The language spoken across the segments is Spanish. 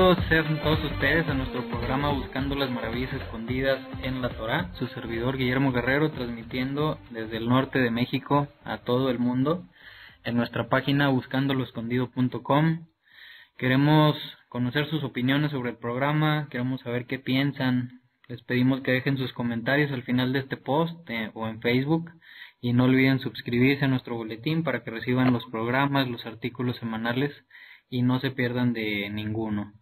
Bienvenidos sean todos ustedes a nuestro programa Buscando las Maravillas Escondidas en la Torá. Su servidor Guillermo Guerrero, transmitiendo desde el norte de México a todo el mundo en nuestra página buscandoloescondido.com. Queremos conocer sus opiniones sobre el programa, queremos saber qué piensan. Les pedimos que dejen sus comentarios al final de este post o en Facebook, y no olviden suscribirse a nuestro boletín para que reciban los programas, los artículos semanales y no se pierdan de ninguno.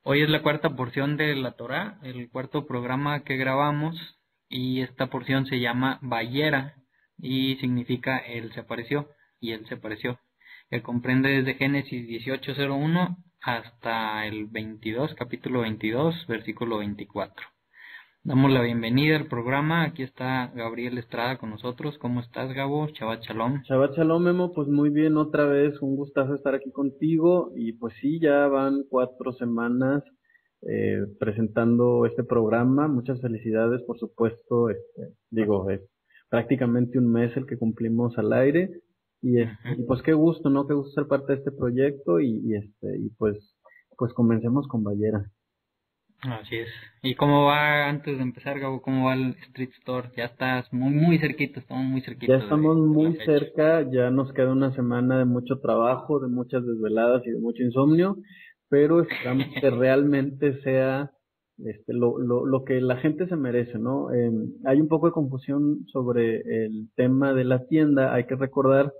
Hoy es la cuarta porción de la Torá, el cuarto programa que grabamos, y esta porción se llama Vayera y significa Él se apareció y Él se apareció, que comprende desde Génesis 18:01 hasta el 22, capítulo 22, versículo 24. Damos la bienvenida al programa. Aquí está Gabriel Estrada con nosotros. ¿Cómo estás, Gabo? Shabbat Shalom. Shabbat Shalom, Memo. Pues muy bien, otra vez, un gustazo estar aquí contigo. Y pues sí, ya van 4 semanas presentando este programa. Muchas felicidades, por supuesto. Es prácticamente un mes el que cumplimos al aire. Y pues qué gusto, ¿no? Qué gusto ser parte de este proyecto. Y pues comencemos con Vayera. Así es. ¿Y cómo va, antes de empezar, Gabo, cómo va el Street Store? Ya estás muy cerquita, estamos muy cerquita. Ya estamos muy cerca, ya nos queda una semana de mucho trabajo, de muchas desveladas y de mucho insomnio, pero esperamos que realmente sea lo que la gente se merece, ¿no? Hay un poco de confusión sobre el tema de la tienda. Hay que recordar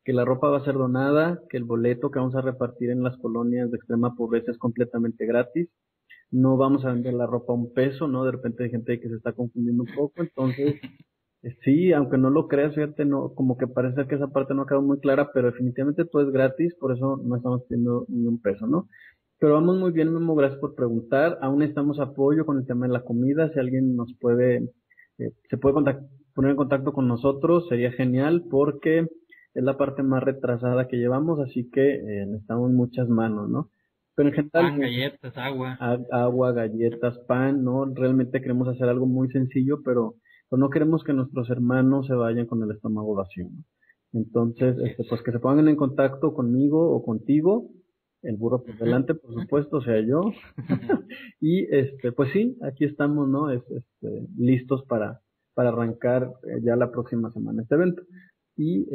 que la ropa va a ser donada, que el boleto que vamos a repartir en las colonias de extrema pobreza es completamente gratis. No vamos a vender la ropa a $1, ¿no? De repente hay gente que se está confundiendo un poco, entonces, sí, aunque no lo creas, fíjate, no, como que parece que esa parte no ha quedado muy clara, pero definitivamente todo es gratis, por eso no estamos pidiendo ni $1, ¿no? Pero vamos muy bien, Memo, gracias por preguntar. Aún necesitamos apoyo con el tema de la comida. Si alguien nos puede, se puede poner en contacto con nosotros, sería genial, porque es la parte más retrasada que llevamos, así que necesitamos muchas manos, ¿no? Pero en general, pan, galletas, agua. Agua, galletas, pan, ¿no? Realmente queremos hacer algo muy sencillo, pero no queremos que nuestros hermanos se vayan con el estómago vacío, ¿no? Entonces, pues que se pongan en contacto conmigo o contigo, el burro por delante, por supuesto, o sea yo. Y pues sí, aquí estamos, ¿no? Listos para arrancar ya la próxima semana este evento. Y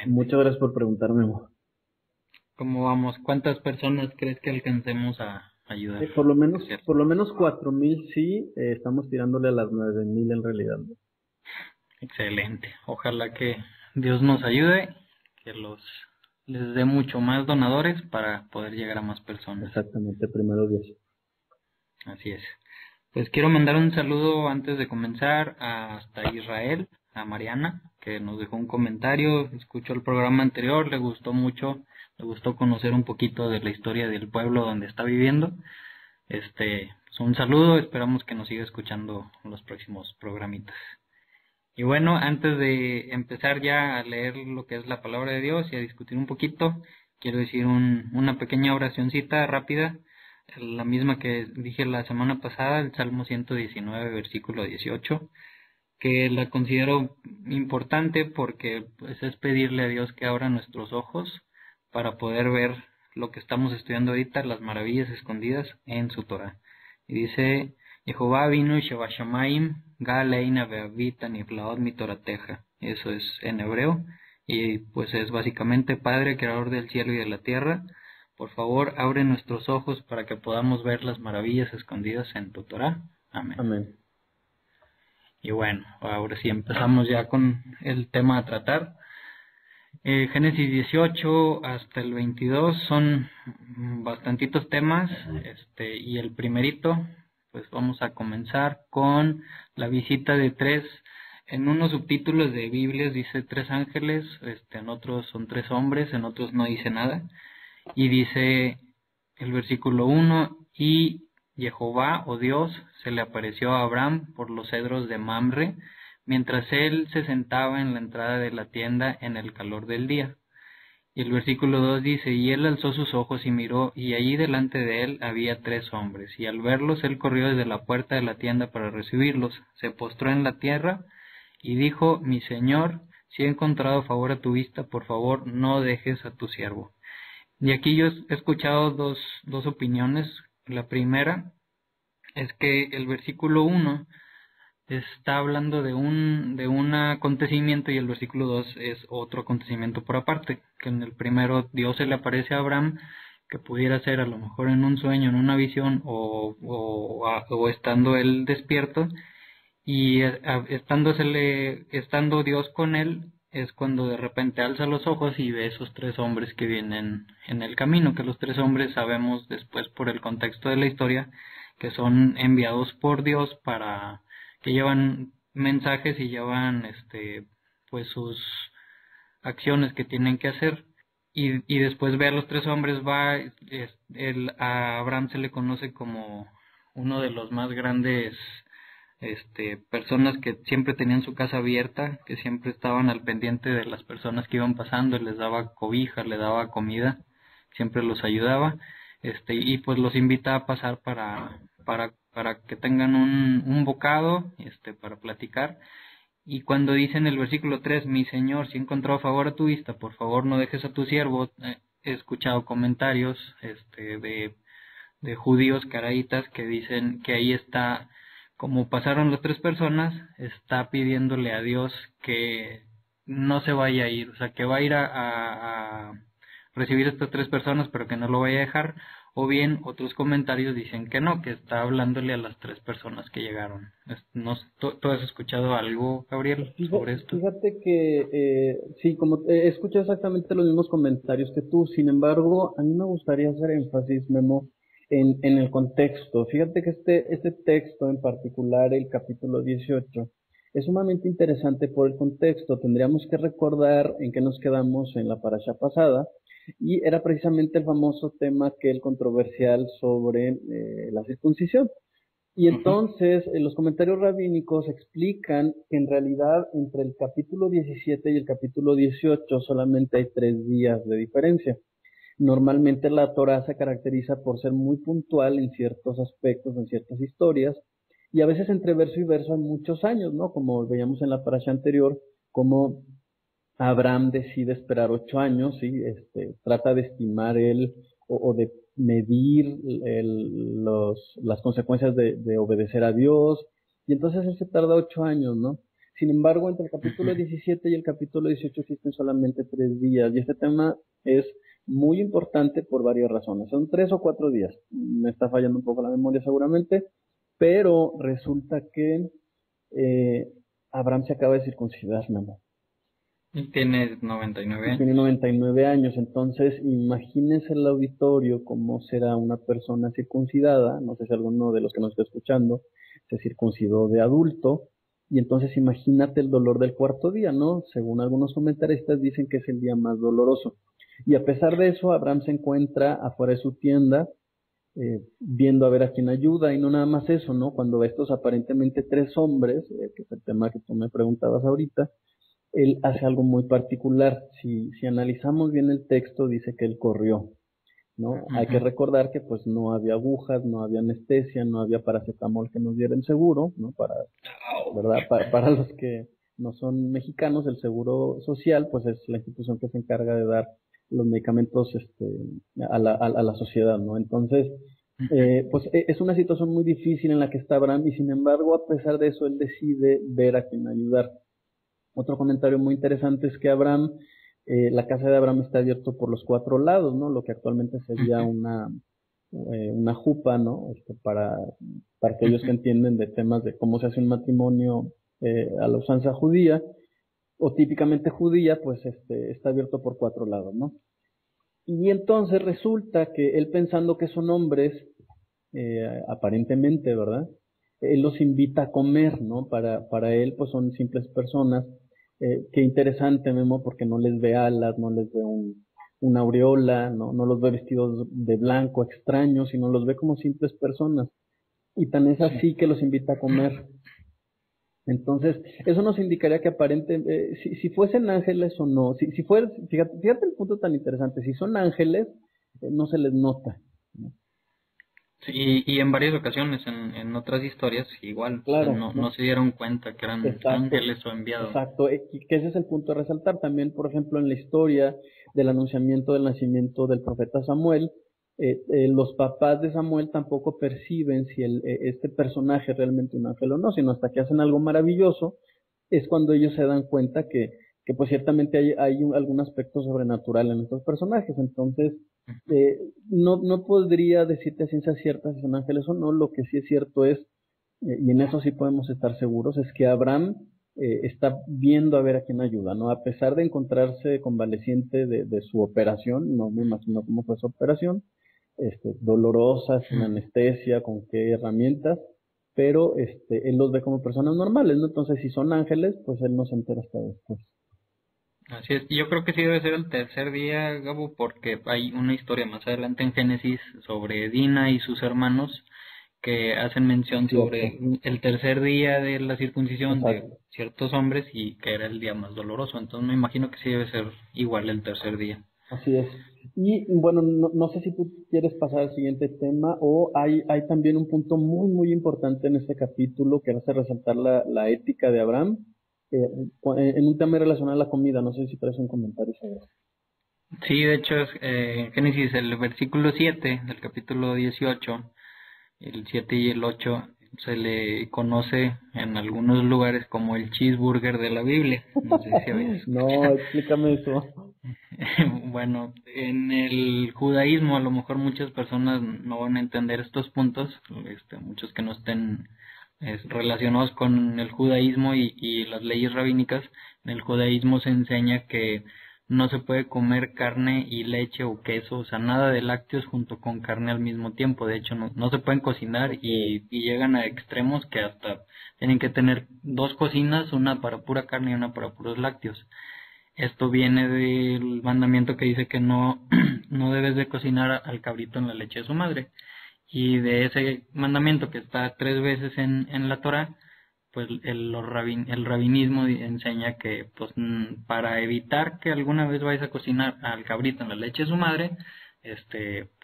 muchas gracias por preguntarme, Memo. ¿Cómo vamos? ¿Cuántas personas crees que alcancemos a ayudar? Por lo menos 4,000, sí. Estamos tirándole a las 9,000 en realidad, ¿no? Excelente. Ojalá que Dios nos ayude, que les dé mucho más donadores para poder llegar a más personas. Exactamente, primero Dios. Así es. Pues quiero mandar un saludo antes de comenzar hasta Israel, a Mariana, que nos dejó un comentario. Escuchó el programa anterior, le gustó mucho. Le gustó conocer un poquito de la historia del pueblo donde está viviendo. Pues un saludo, esperamos que nos siga escuchando en los próximos programitas. Y bueno, antes de empezar ya a leer lo que es la palabra de Dios y a discutir un poquito, quiero decir una pequeña oracioncita rápida, la misma que dije la semana pasada, el Salmo 119, versículo 18, que la considero importante porque pues es pedirle a Dios que abra nuestros ojos para poder ver lo que estamos estudiando ahorita, las maravillas escondidas en su Torah. Y dice, Jehová vino y Shevashamaim, Galeina Beavita Niflaot Mitorateja. Eso es en hebreo, y pues es básicamente, Padre, creador del cielo y de la tierra, por favor abre nuestros ojos para que podamos ver las maravillas escondidas en tu Torah. Amén. Amén. Y bueno, ahora sí empezamos ya con el tema a tratar. Génesis 18 hasta el 22 son bastantitos temas, y el primerito, pues vamos a comenzar con la visita de 3, en unos subtítulos de Biblias dice 3 ángeles, en otros son 3 hombres, en otros no dice nada, y dice el versículo 1, y Jehová o Dios se le apareció a Abraham por los cedros de Mamre, mientras él se sentaba en la entrada de la tienda en el calor del día. Y el versículo 2 dice, y él alzó sus ojos y miró, y allí delante de él había 3 hombres, y al verlos él corrió desde la puerta de la tienda para recibirlos, se postró en la tierra, y dijo, mi señor, si he encontrado favor a tu vista, por favor no dejes a tu siervo. Y aquí yo he escuchado dos opiniones. La primera es que el versículo 1 está hablando de un acontecimiento y el versículo 2 es otro acontecimiento por aparte, que en el primero Dios se le aparece a Abraham, que pudiera ser a lo mejor en un sueño, en una visión o estando él despierto, y estando Dios con él es cuando de repente alza los ojos y ve esos tres hombres que vienen en el camino, que los tres hombres sabemos después por el contexto de la historia que son enviados por Dios para que llevan mensajes y llevan pues sus acciones que tienen que hacer. Y después ve a los tres hombres, a Abraham se le conoce como uno de los más grandes personas que siempre tenían su casa abierta, que siempre estaban al pendiente de las personas que iban pasando, les daba cobija, le daba comida, siempre los ayudaba, y pues los invita a pasar para que tengan un bocado, para platicar. Y cuando dice en el versículo 3, mi Señor, si he encontrado favor a tu vista, por favor no dejes a tu siervo, he escuchado comentarios, de judíos caraítas que dicen que ahí está, como pasaron las tres personas, está pidiéndole a Dios que no se vaya a ir, o sea, que va a ir a recibir a estas tres personas, pero que no lo vaya a dejar, o bien otros comentarios dicen que no, que está hablándole a las tres personas que llegaron. No, ¿tú has escuchado algo, Gabriel, sobre esto? Fíjate que sí, como he escuchado exactamente los mismos comentarios que tú, sin embargo, a mí me gustaría hacer énfasis, Memo, en el contexto. Fíjate que este texto en particular, el capítulo 18, es sumamente interesante por el contexto. Tendríamos que recordar en qué nos quedamos en la parasha pasada, y era precisamente el famoso tema aquel controversial sobre la circuncisión. Y entonces, los comentarios rabínicos explican que en realidad entre el capítulo 17 y el capítulo 18 solamente hay 3 días de diferencia. Normalmente la Torá se caracteriza por ser muy puntual en ciertos aspectos, en ciertas historias, y a veces entre verso y verso hay muchos años, ¿no? Como veíamos en la parasha anterior, como Abraham decide esperar 8 años, ¿sí? Trata de estimar él o de medir las consecuencias de obedecer a Dios, y entonces él se tarda 8 años, ¿no? Sin embargo, entre el capítulo 17 y el capítulo 18 existen solamente 3 días, y este tema es muy importante por varias razones. Son 3 o 4 días. Me está fallando un poco la memoria seguramente, pero resulta que eh, Abraham se acaba de circuncidar, mi amor. Y tiene 99 Y años. tiene 99 años, entonces imagínense el auditorio cómo será una persona circuncidada. No sé si alguno de los que nos está escuchando se circuncidó de adulto, y entonces imagínate el dolor del cuarto día, ¿no? Según algunos comentaristas dicen que es el día más doloroso. Y a pesar de eso, Abraham se encuentra afuera de su tienda, viendo a ver a quién ayuda, y no nada más eso, ¿no? Cuando ve estos aparentemente tres hombres, que es el tema que tú me preguntabas ahorita, él hace algo muy particular. Si analizamos bien el texto, dice que él corrió, ¿no? Hay que recordar que pues no había agujas, no había anestesia, no había paracetamol que nos diera el seguro, ¿no? ¿Verdad? Para los que no son mexicanos, el seguro social pues es la institución que se encarga de dar los medicamentos a la sociedad, ¿no? Entonces, pues es una situación muy difícil en la que está Abraham, y sin embargo, a pesar de eso, él decide ver a quién ayudar. Otro comentario muy interesante es que la casa de Abraham está abierto por los 4 lados, ¿no? Lo que actualmente sería una jupa, ¿no? Para aquellos que entienden de temas de cómo se hace un matrimonio a la usanza judía, o típicamente judía, pues está abierto por 4 lados, ¿no? Y entonces resulta que él, pensando que son hombres, aparentemente, ¿verdad? Él los invita a comer, ¿no? Para él, pues son simples personas. Qué interesante, Memo, porque no les ve alas, no les ve una aureola, no los ve vestidos de blanco extraños, sino los ve como simples personas. Y tan es así que los invita a comer. Entonces, eso nos indicaría que si fuesen ángeles o no, si fuera, fíjate el punto tan interesante, si son ángeles, no se les nota, ¿no? Sí, y en varias ocasiones, en otras historias, igual, o sea, Claro, no, ¿no? no se dieron cuenta que eran Exacto, ángeles o enviados. exacto. Y que ese es el punto a resaltar también, por ejemplo, en la historia del anunciamiento del nacimiento del profeta Samuel, los papás de Samuel tampoco perciben si este personaje es realmente un ángel o no, sino hasta que hacen algo maravilloso, es cuando ellos se dan cuenta que pues ciertamente hay algún aspecto sobrenatural en estos personajes. Entonces, eh, no podría decirte a ciencia cierta si son ángeles o no. Lo que sí es cierto es, y en eso sí podemos estar seguros, es que Abraham está viendo a ver a quién ayuda, ¿no? A pesar de encontrarse convaleciente de su operación, no me imagino cómo fue su operación, dolorosa, sin Ujú. anestesia, con qué herramientas, pero él los ve como personas normales, ¿no? Entonces, si son ángeles, pues él no se entera hasta después. Así es, y yo creo que sí debe ser el tercer día, Gabo, porque hay una historia más adelante en Génesis sobre Dina y sus hermanos que hacen mención Cierto, sobre el tercer día de la circuncisión de exacto. ciertos hombres y que era el día más doloroso. Entonces me imagino que sí debe ser igual el tercer día. Así es. Y bueno, no sé si tú quieres pasar al siguiente tema o hay también un punto muy, muy importante en este capítulo que hace resaltar la ética de Abraham en un tema relacionado a la comida. No sé si traes un comentario sobre eso. Sí, de hecho, es, Génesis, el versículo 7 del capítulo 18, el 7 y el 8 se le conoce en algunos lugares como el cheeseburger de la Biblia. No sé si habéis No, escuchado. explícame eso. Bueno, en el judaísmo a lo mejor muchas personas no van a entender estos puntos, muchos que no estén relacionados con el judaísmo y las leyes rabínicas. En el judaísmo se enseña que no se puede comer carne y leche o queso, o sea, nada de lácteos junto con carne al mismo tiempo. De hecho, no se pueden cocinar Ok, y llegan a extremos que hasta tienen que tener dos cocinas, una para pura carne y una para puros lácteos. Esto viene del mandamiento que dice que no, no debes de cocinar al cabrito en la leche de su madre. Y de ese mandamiento que está tres veces en la Torah, pues el rabinismo enseña que pues para evitar que alguna vez vayas a cocinar al cabrito en la leche de su madre,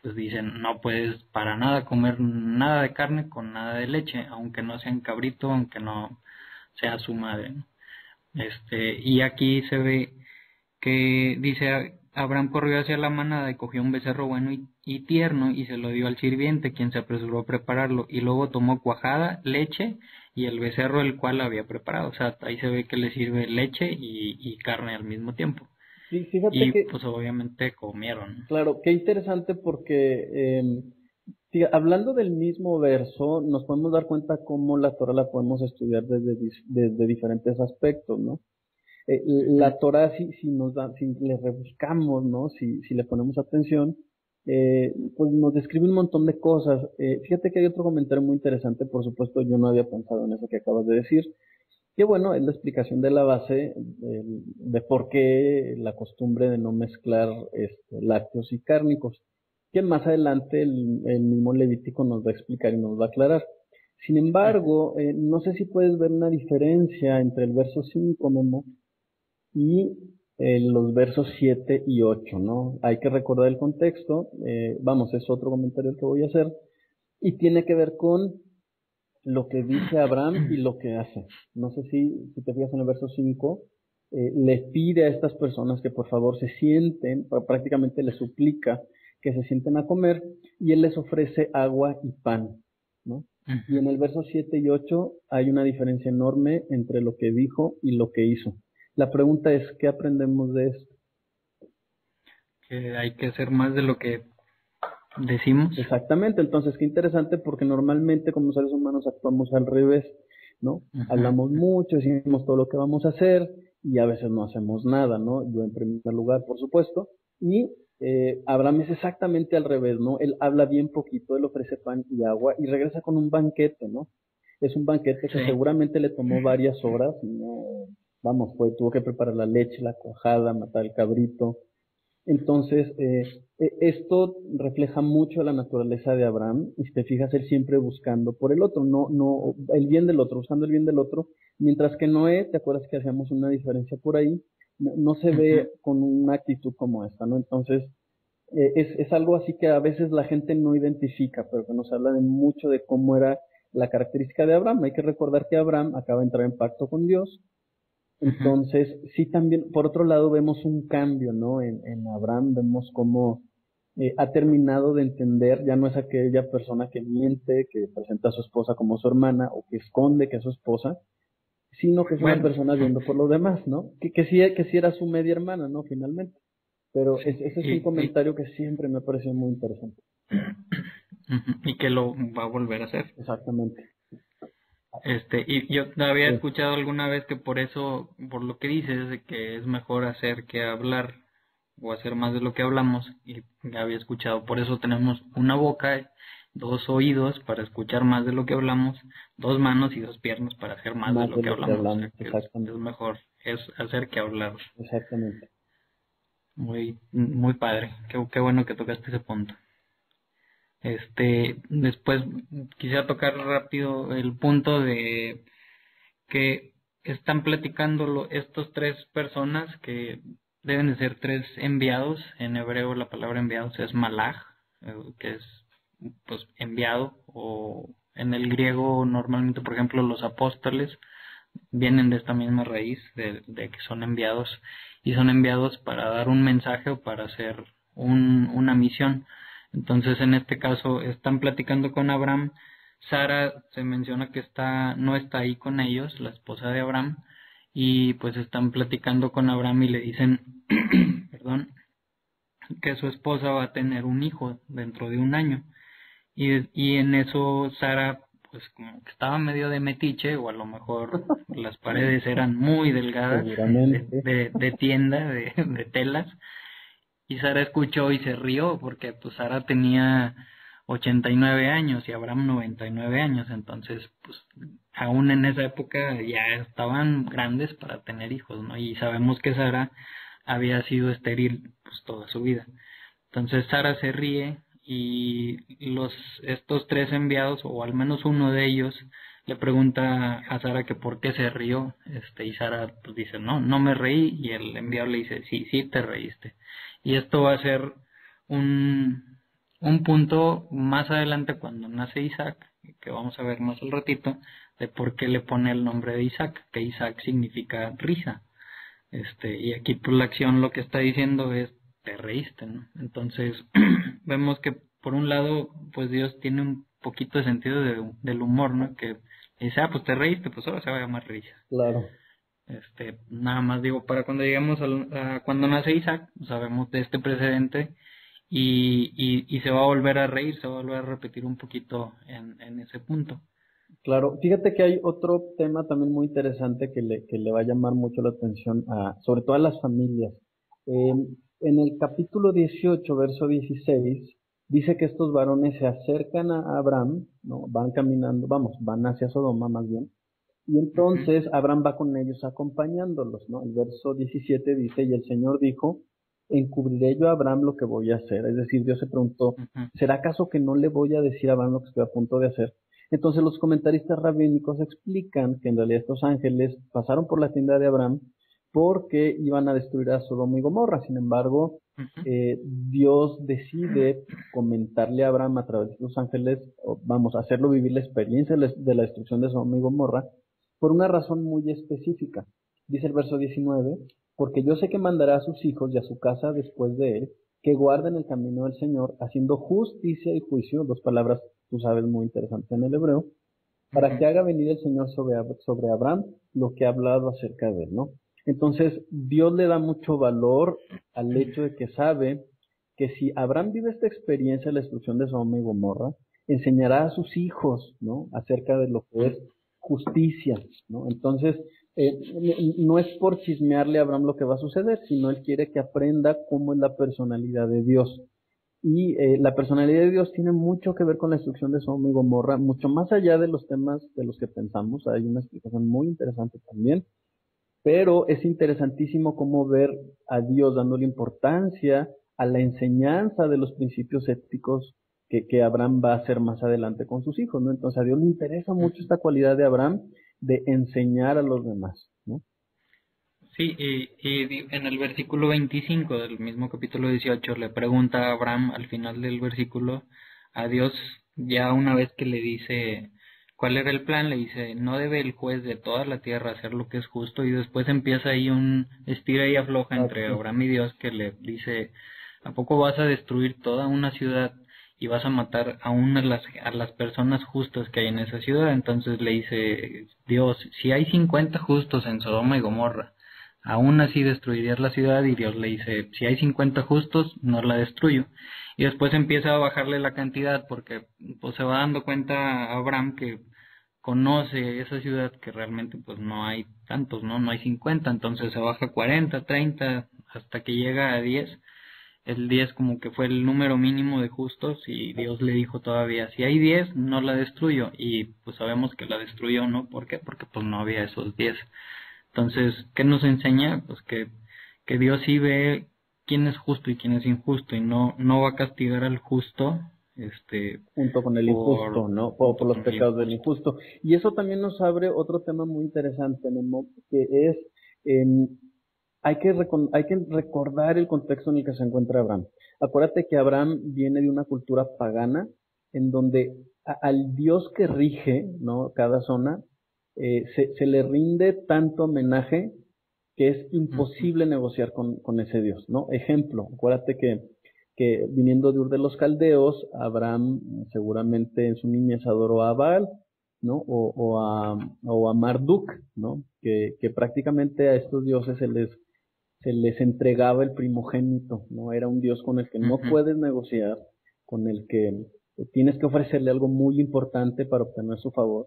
pues dicen no puedes para nada comer nada de carne con nada de leche, aunque no sea un cabrito, aunque no sea su madre, ¿no? Y aquí se ve que dice Abraham corrió hacia la manada y cogió un becerro bueno y tierno y se lo dio al sirviente, quien se apresuró a prepararlo, y luego tomó cuajada, leche y el becerro el cual había preparado. O sea, ahí se ve que le sirve leche y carne al mismo tiempo. sí, fíjate Y que, pues obviamente comieron. claro, qué interesante porque sí, hablando del mismo verso, nos podemos dar cuenta cómo la Torah la podemos estudiar desde diferentes aspectos, ¿no? Ujú. La Torah, si le rebuscamos, ¿no? Si le ponemos atención, pues nos describe un montón de cosas. Fíjate que hay otro comentario muy interesante, por supuesto, yo no había pensado en eso que acabas de decir, que bueno, es la explicación de la base de por qué la costumbre de no mezclar lácteos y cárnicos, que más adelante el mismo Levítico nos va a explicar y nos va a aclarar. Sin Ujú. embargo, no sé si puedes ver una diferencia entre el verso 5, Memo, y los versos 7 y 8, ¿no? Hay que recordar el contexto, vamos, es otro comentario que voy a hacer, y tiene que ver con lo que dice Abraham y lo que hace. No sé si te fijas en el verso 5, le pide a estas personas que por favor se sienten, prácticamente les suplica que se sienten a comer, y él les ofrece agua y pan, ¿no? Y Ujú. en el verso 7 y 8 hay una diferencia enorme entre lo que dijo y lo que hizo. La pregunta es, ¿qué aprendemos de esto? Que hay que hacer más de lo que decimos. Exactamente, entonces qué interesante porque normalmente como seres humanos actuamos al revés, ¿no? Ujú. Hablamos mucho, decimos todo lo que vamos a hacer y a veces no hacemos nada, ¿no? Yo en primer lugar, por supuesto, y Abraham es exactamente al revés, ¿no? Él habla bien poquito, él ofrece pan y agua y regresa con un banquete, ¿no? Es un banquete que Sí. seguramente le tomó varias horas, ¿no? Vamos, pues tuvo que preparar la leche, la cuajada, matar el cabrito, entonces, esto refleja mucho la naturaleza de Abraham, y si te fijas, él siempre buscando por el otro, no, el bien del otro, buscando el bien del otro, mientras que Noé, ¿te acuerdas que hacíamos una diferencia por ahí? No se Ujú. ve con una actitud como esta, ¿no? Entonces, Es algo así que a veces la gente no identifica, pero que nos habla de mucho de cómo era la característica de Abraham. Hay que recordar que Abraham acaba de entrar en pacto con Dios. Entonces, sí también, por otro lado, vemos un cambio, ¿no? En Abraham vemos cómo ha terminado de entender, ya no es aquella persona que miente, que presenta a su esposa como su hermana o que esconde que es su esposa, sino que es una Bueno, persona viendo por los demás, ¿no? Que sí era su media hermana, ¿no? Finalmente. Pero sí, ese es un comentario que siempre me ha parecido muy interesante. y que lo va a volver a hacer. Exactamente. Y yo había Sí. escuchado alguna vez que por eso, por lo que dices, de que es mejor hacer que hablar o hacer más de lo que hablamos, y había escuchado, por eso tenemos una boca, dos oídos para escuchar más de lo que hablamos, dos manos y dos piernas para hacer más de Más lo de que lo que hablamos, o hablamos, sea que es exactamente. mejor, es hacer que hablar. Exactamente. Muy, muy padre, qué bueno que tocaste ese punto. Después quisiera tocar rápido el punto de que están platicando estos tres personas que deben de ser tres enviados. En hebreo la palabra enviados es malach, que es pues enviado, o en el griego normalmente, por ejemplo, los apóstoles vienen de esta misma raíz de que son enviados, y son enviados para dar un mensaje o para hacer una misión. Entonces, en este caso, están platicando con Abraham. Sara se menciona que no está ahí con ellos, la esposa de Abraham, y pues están platicando con Abraham y le dicen, perdón, que su esposa va a tener un hijo dentro de un año. Y en eso Sara, pues como que estaba medio de metiche, o a lo mejor las paredes eran muy delgadas, Seguramente. de tienda, de telas, y Sara escuchó y se rió, porque pues Sara tenía 89 años y Abraham 99 años, entonces pues aún en esa época ya estaban grandes para tener hijos, ¿no? Y sabemos que Sara había sido estéril pues toda su vida. Entonces Sara se ríe, y estos tres enviados, o al menos uno de ellos, le pregunta a Sara que por qué se rió, y Sara pues dice, no me reí, y el enviado le dice, sí te reíste. Y esto va a ser un punto más adelante cuando nace Isaac, que vamos a ver más al ratito, de por qué le pone el nombre de Isaac, que Isaac significa risa. Y aquí pues la acción lo que está diciendo es te reíste, ¿no? Entonces vemos que por un lado pues Dios tiene un poquito de sentido del humor, ¿no? Que dice, pues te reíste, pues ahora se va a llamar risa. Claro. Nada más digo, para cuando lleguemos a cuando nace Isaac, sabemos de este precedente, y se va a volver a reír, se va a volver a repetir un poquito en ese punto. Claro, fíjate que hay otro tema también muy interesante que le va a llamar mucho la atención sobre todo a las familias. Eh, en el capítulo 18, verso 16, dice que estos varones se acercan a Abraham, ¿no? Van caminando, vamos, van hacia Sodoma más bien, y Ujú, entonces Abraham va con ellos acompañándolos, ¿no? El verso 17 dice, y el Señor dijo, encubriré yo a Abraham lo que voy a hacer. Es decir, Dios se preguntó, ujú, ¿será acaso que no le voy a decir a Abraham lo que estoy a punto de hacer? Entonces los comentaristas rabínicos explican que en realidad estos ángeles pasaron por la tienda de Abraham porque iban a destruir a Sodoma y Gomorra. Sin embargo, ujú, Dios decide comentarle a Abraham a través de los ángeles, vamos, hacerlo vivir la experiencia de la destrucción de Sodoma y Gomorra, por una razón muy específica. Dice el verso 19, porque yo sé que mandará a sus hijos y a su casa después de él, que guarden el camino del Señor, haciendo justicia y juicio, dos palabras, tú sabes, muy interesantes en el hebreo, para ujú. que haga venir el Señor sobre Abraham lo que ha hablado acerca de él, ¿no? Entonces, Dios le da mucho valor al hecho de que sabe que si Abraham vive esta experiencia de la destrucción de Sodoma y Gomorra, enseñará a sus hijos, ¿no? Acerca de lo que es justicia, ¿no? Entonces, no es por chismearle a Abraham lo que va a suceder, sino él quiere que aprenda cómo es la personalidad de Dios. Y la personalidad de Dios tiene mucho que ver con la destrucción de Sodoma y Gomorra, mucho más allá de los temas de los que pensamos. Hay una explicación muy interesante también, pero es interesantísimo cómo ver a Dios dándole importancia a la enseñanza de los principios éticos que Abraham va a hacer más adelante con sus hijos, ¿no? Entonces a Dios le interesa mucho esta cualidad de Abraham de enseñar a los demás, ¿no? Sí, en el versículo 25 del mismo capítulo 18 le pregunta a Abraham al final del versículo a Dios, ya una vez que le dice cuál era el plan, le dice, no debe el juez de toda la tierra hacer lo que es justo, y después empieza ahí un estira y afloja entre Exacto. Abraham y Dios, que le dice, ¿a poco vas a destruir toda una ciudad y vas a matar a las personas justas que hay en esa ciudad? Entonces le dice Dios, si hay 50 justos en Sodoma y Gomorra, aún así destruirías la ciudad, y Dios le dice, si hay 50 justos, no la destruyo. Y después empieza a bajarle la cantidad porque pues se va dando cuenta Abraham que conoce esa ciudad, que realmente pues no hay tantos, no hay 50, entonces se baja a 40, 30, hasta que llega a 10. El 10 como que fue el número mínimo de justos, y Dios le dijo todavía, si hay 10, no la destruyo, y pues sabemos que la destruyó, ¿no? ¿Por qué? Porque pues no había esos 10. Entonces, ¿qué nos enseña? Pues que Dios sí ve quién es justo y quién es injusto, y no va a castigar al justo, Junto con el por, injusto, ¿no? Por junto los con el pecados del injusto. injusto. Y eso también nos abre otro tema muy interesante, Memo, que es, em, hay que recordar el contexto en el que se encuentra Abraham. Acuérdate que Abraham viene de una cultura pagana, en donde al Dios que rige, ¿no? Cada zona, se le rinde tanto homenaje que es Ujú, imposible negociar con ese Dios, ¿no? Ejemplo, acuérdate que viniendo de Ur de los Caldeos, Abraham seguramente en su niñez adoró a Baal, ¿no? O a Marduk, ¿no? Que prácticamente a estos dioses se les entregaba el primogénito, ¿no? Era un Dios con el que no ujú. puedes negociar, con el que tienes que ofrecerle algo muy importante para obtener su favor.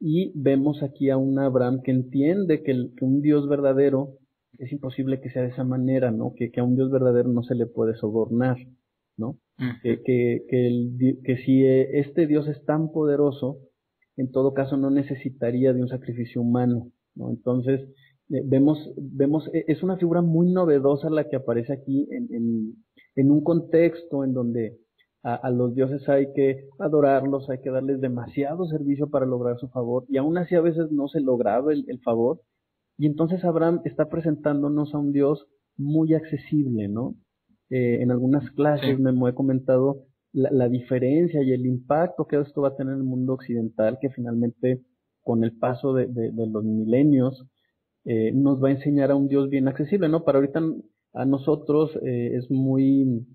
Y vemos aquí a un Abraham que entiende que un Dios verdadero es imposible que sea de esa manera, ¿no? Que a un Dios verdadero no se le puede sobornar, ¿no? Ujú. Que si este Dios es tan poderoso, en todo caso no necesitaría de un sacrificio humano, ¿no? Entonces, es una figura muy novedosa la que aparece aquí en un contexto en donde a los dioses hay que adorarlos, hay que darles demasiado servicio para lograr su favor, y aún así a veces no se lograba el favor, y entonces Abraham está presentándonos a un Dios muy accesible, ¿no? En algunas Sí, clases me he comentado la diferencia y el impacto que esto va a tener en el mundo occidental, que finalmente con el paso de los milenios nos va a enseñar a un Dios bien accesible, ¿no? Para ahorita a nosotros es muy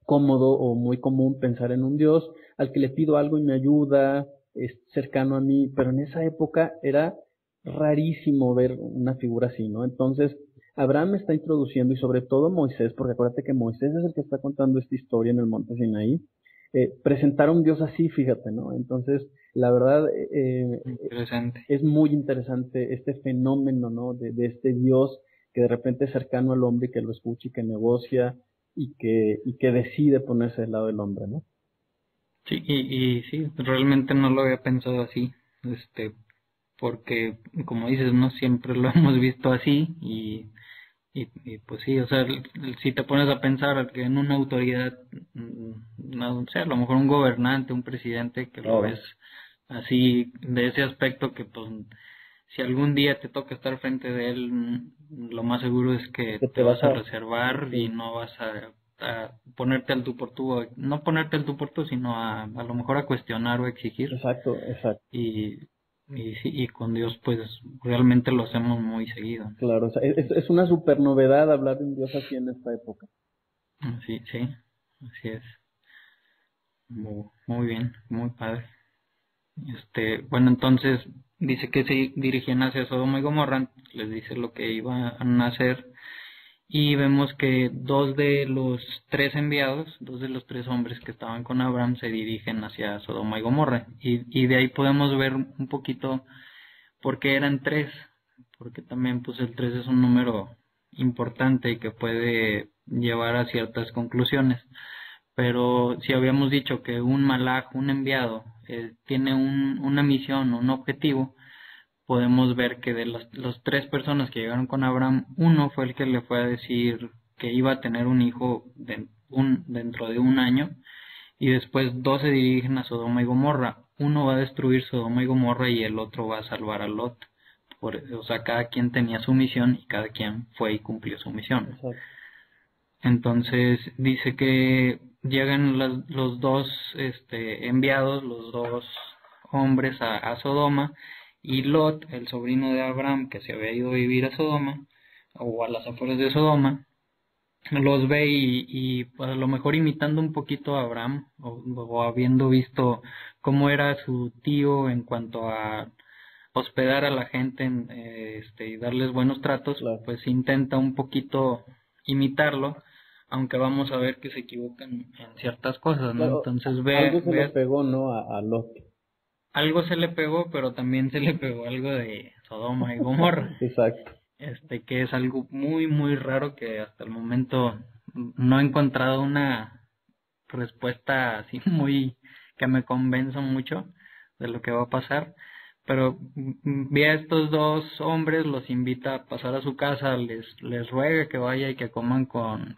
cómodo o muy común pensar en un Dios al que le pido algo y me ayuda, es cercano a mí, pero en esa época era rarísimo ver una figura así, ¿no? Entonces, Abraham está introduciendo, y sobre todo Moisés, porque acuérdate que Moisés es el que está contando esta historia en el monte Sinaí, presentar a un Dios así, fíjate, ¿no? Entonces, la verdad, interesante. es muy interesante este fenómeno, ¿no? De este Dios que de repente es cercano al hombre y que lo escucha y que negocia y que decide ponerse del lado del hombre, ¿no? Sí, y sí, realmente no lo había pensado así, porque como dices, no siempre lo hemos visto así, y pues sí, o sea, si te pones a pensar que en una autoridad, no sé, a lo mejor un gobernante, un presidente, que lo ves Claro. así, de ese aspecto, que pues si algún día te toca estar frente de él, lo más seguro es que Que te te vas vas a a... reservar y Sí, no vas a ponerte al tú por tú, no ponerte al tú por tú, sino a lo mejor a cuestionar o exigir. exacto, exacto. Y, y sí, y con Dios pues realmente lo hacemos muy seguido. Claro, o sea, es una super novedad hablar de un Dios así en esta época. Sí, sí, así es. Muy bien, muy padre. Bueno, entonces dice que se dirigían hacia Sodoma y Gomorra, les dice lo que iban a hacer, y vemos que dos de los tres enviados, dos de los tres hombres que estaban con Abraham se dirigen hacia Sodoma y Gomorra, y de ahí podemos ver un poquito por qué eran tres, porque también pues el tres es un número importante y que puede llevar a ciertas conclusiones. Pero si habíamos dicho que un malaj, un enviado, tiene una misión, un objetivo, podemos ver que de las tres personas que llegaron con Abraham, uno fue el que le fue a decir que iba a tener un hijo dentro de un año, y después dos se dirigen a Sodoma y Gomorra. Uno va a destruir Sodoma y Gomorra y el otro va a salvar a Lot. o sea, cada quien tenía su misión y cada quien fue y cumplió su misión. Exacto. Entonces dice que llegan los dos enviados, los dos hombres a Sodoma, y Lot, el sobrino de Abraham, que se había ido a vivir a Sodoma, o a las afueras de Sodoma, los ve y pues, a lo mejor imitando un poquito a Abraham, o habiendo visto cómo era su tío en cuanto a hospedar a la gente y darles buenos tratos, Claro. pues intenta un poquito imitarlo, aunque vamos a ver que se equivocan en ciertas cosas, ¿no? Claro, Entonces algo se le ve pegó, ¿no? A Lot. algo se le pegó, pero también se le pegó algo de Sodoma y Gomorra, Exacto. que es algo muy, muy raro que hasta el momento no he encontrado una respuesta así muy que me convenza mucho de lo que va a pasar, pero ve a estos dos hombres, los invita a pasar a su casa, les ruega que vaya y que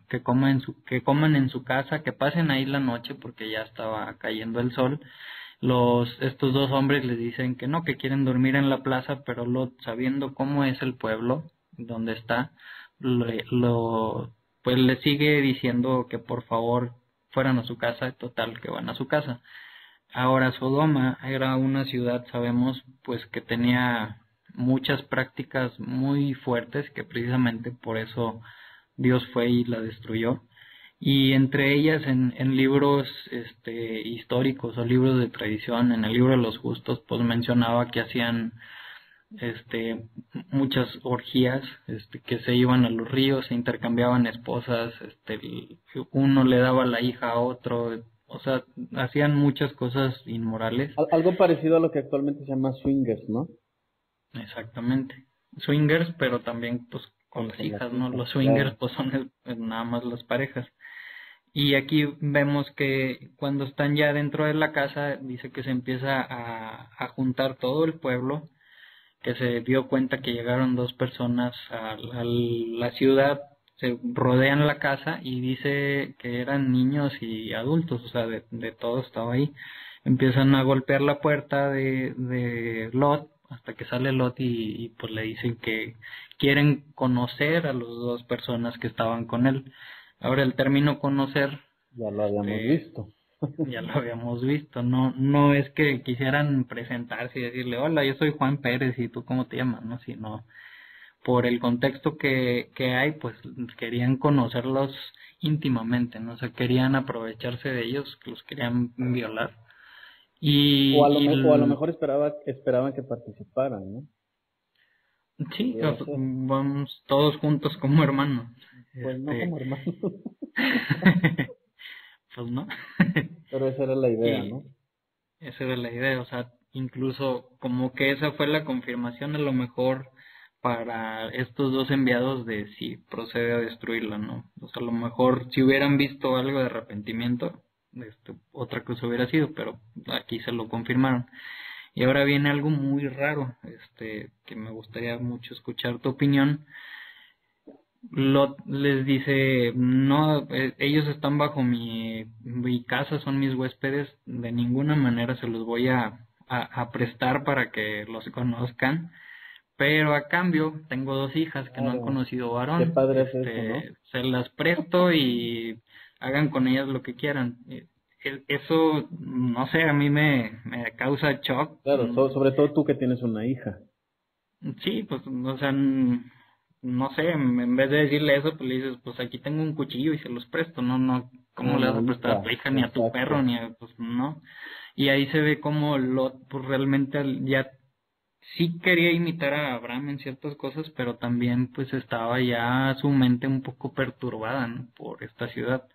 que coman en su casa, que pasen ahí la noche porque ya estaba cayendo el sol. Estos dos hombres les dicen que no, que quieren dormir en la plaza, pero Lot, sabiendo cómo es el pueblo donde está, pues le sigue diciendo que por favor fueran a su casa, total que van a su casa. Ahora Sodoma era una ciudad, sabemos, pues que tenía muchas prácticas muy fuertes, que precisamente por eso Dios fue y la destruyó. Y entre ellas en libros históricos o libros de tradición, en el libro de los justos, pues mencionaba que hacían muchas orgías, que se iban a los ríos, se intercambiaban esposas, uno le daba la hija a otro, o sea, hacían muchas cosas inmorales. Algo parecido a lo que actualmente se llama swingers, ¿no? Exactamente. Swingers, pero también pues con las Con las hijas, ¿no? hijas, Los swingers claro. pues son nada más las parejas. Y aquí vemos que cuando están ya dentro de la casa, dice que se empieza a juntar todo el pueblo, que se dio cuenta que llegaron dos personas a la ciudad, se rodean la casa y dice que eran niños y adultos, o sea, de todo estaba ahí. Empiezan a golpear la puerta de Lot hasta que sale Lot y pues le dicen que quieren conocer a las dos personas que estaban con él. Ahora el término conocer, Ya lo habíamos visto. ya lo habíamos visto, no es que quisieran presentarse y decirle, hola, yo soy Juan Pérez y tú cómo te llamas, ¿no? Sino por el contexto que hay, pues querían conocerlos íntimamente, ¿no? O sea, querían aprovecharse de ellos, que los querían violar. O a lo mejor esperaban que participaran, ¿no? Sí, Pudiera ser. vamos todos juntos como hermanos. Pues no como hermanos, Pues no. pero esa era la idea, Y ¿no? esa era la idea, o sea, incluso como que esa fue la confirmación a lo mejor para estos dos enviados de si procede a destruirla, ¿no? O sea, a lo mejor si hubieran visto algo de arrepentimiento, otra cosa hubiera sido, pero aquí se lo confirmaron. Y ahora viene algo muy raro, que me gustaría mucho escuchar tu opinión. Lot les dice, no, ellos están bajo mi casa, son mis huéspedes, de ninguna manera se los voy a prestar para que los conozcan, pero a cambio tengo dos hijas que no han Claro. conocido Qué varón, padre es eso, ¿no? se las presto y hagan con ellas lo que quieran. Eso, no sé, a mí me causa shock. Claro, sobre todo tú que tienes una hija. Sí, pues, o sea, no sé, en vez de decirle eso, pues le dices, pues aquí tengo un cuchillo y se los presto, no, ¿cómo Ah, le vas no, a prestar a tu hija, hija ni a tu perro exacto. ni a, pues no? Y ahí se ve como Lot, pues realmente ya sí quería imitar a Abraham en ciertas cosas, pero también pues estaba ya su mente un poco perturbada, ¿no? Por esta ciudad.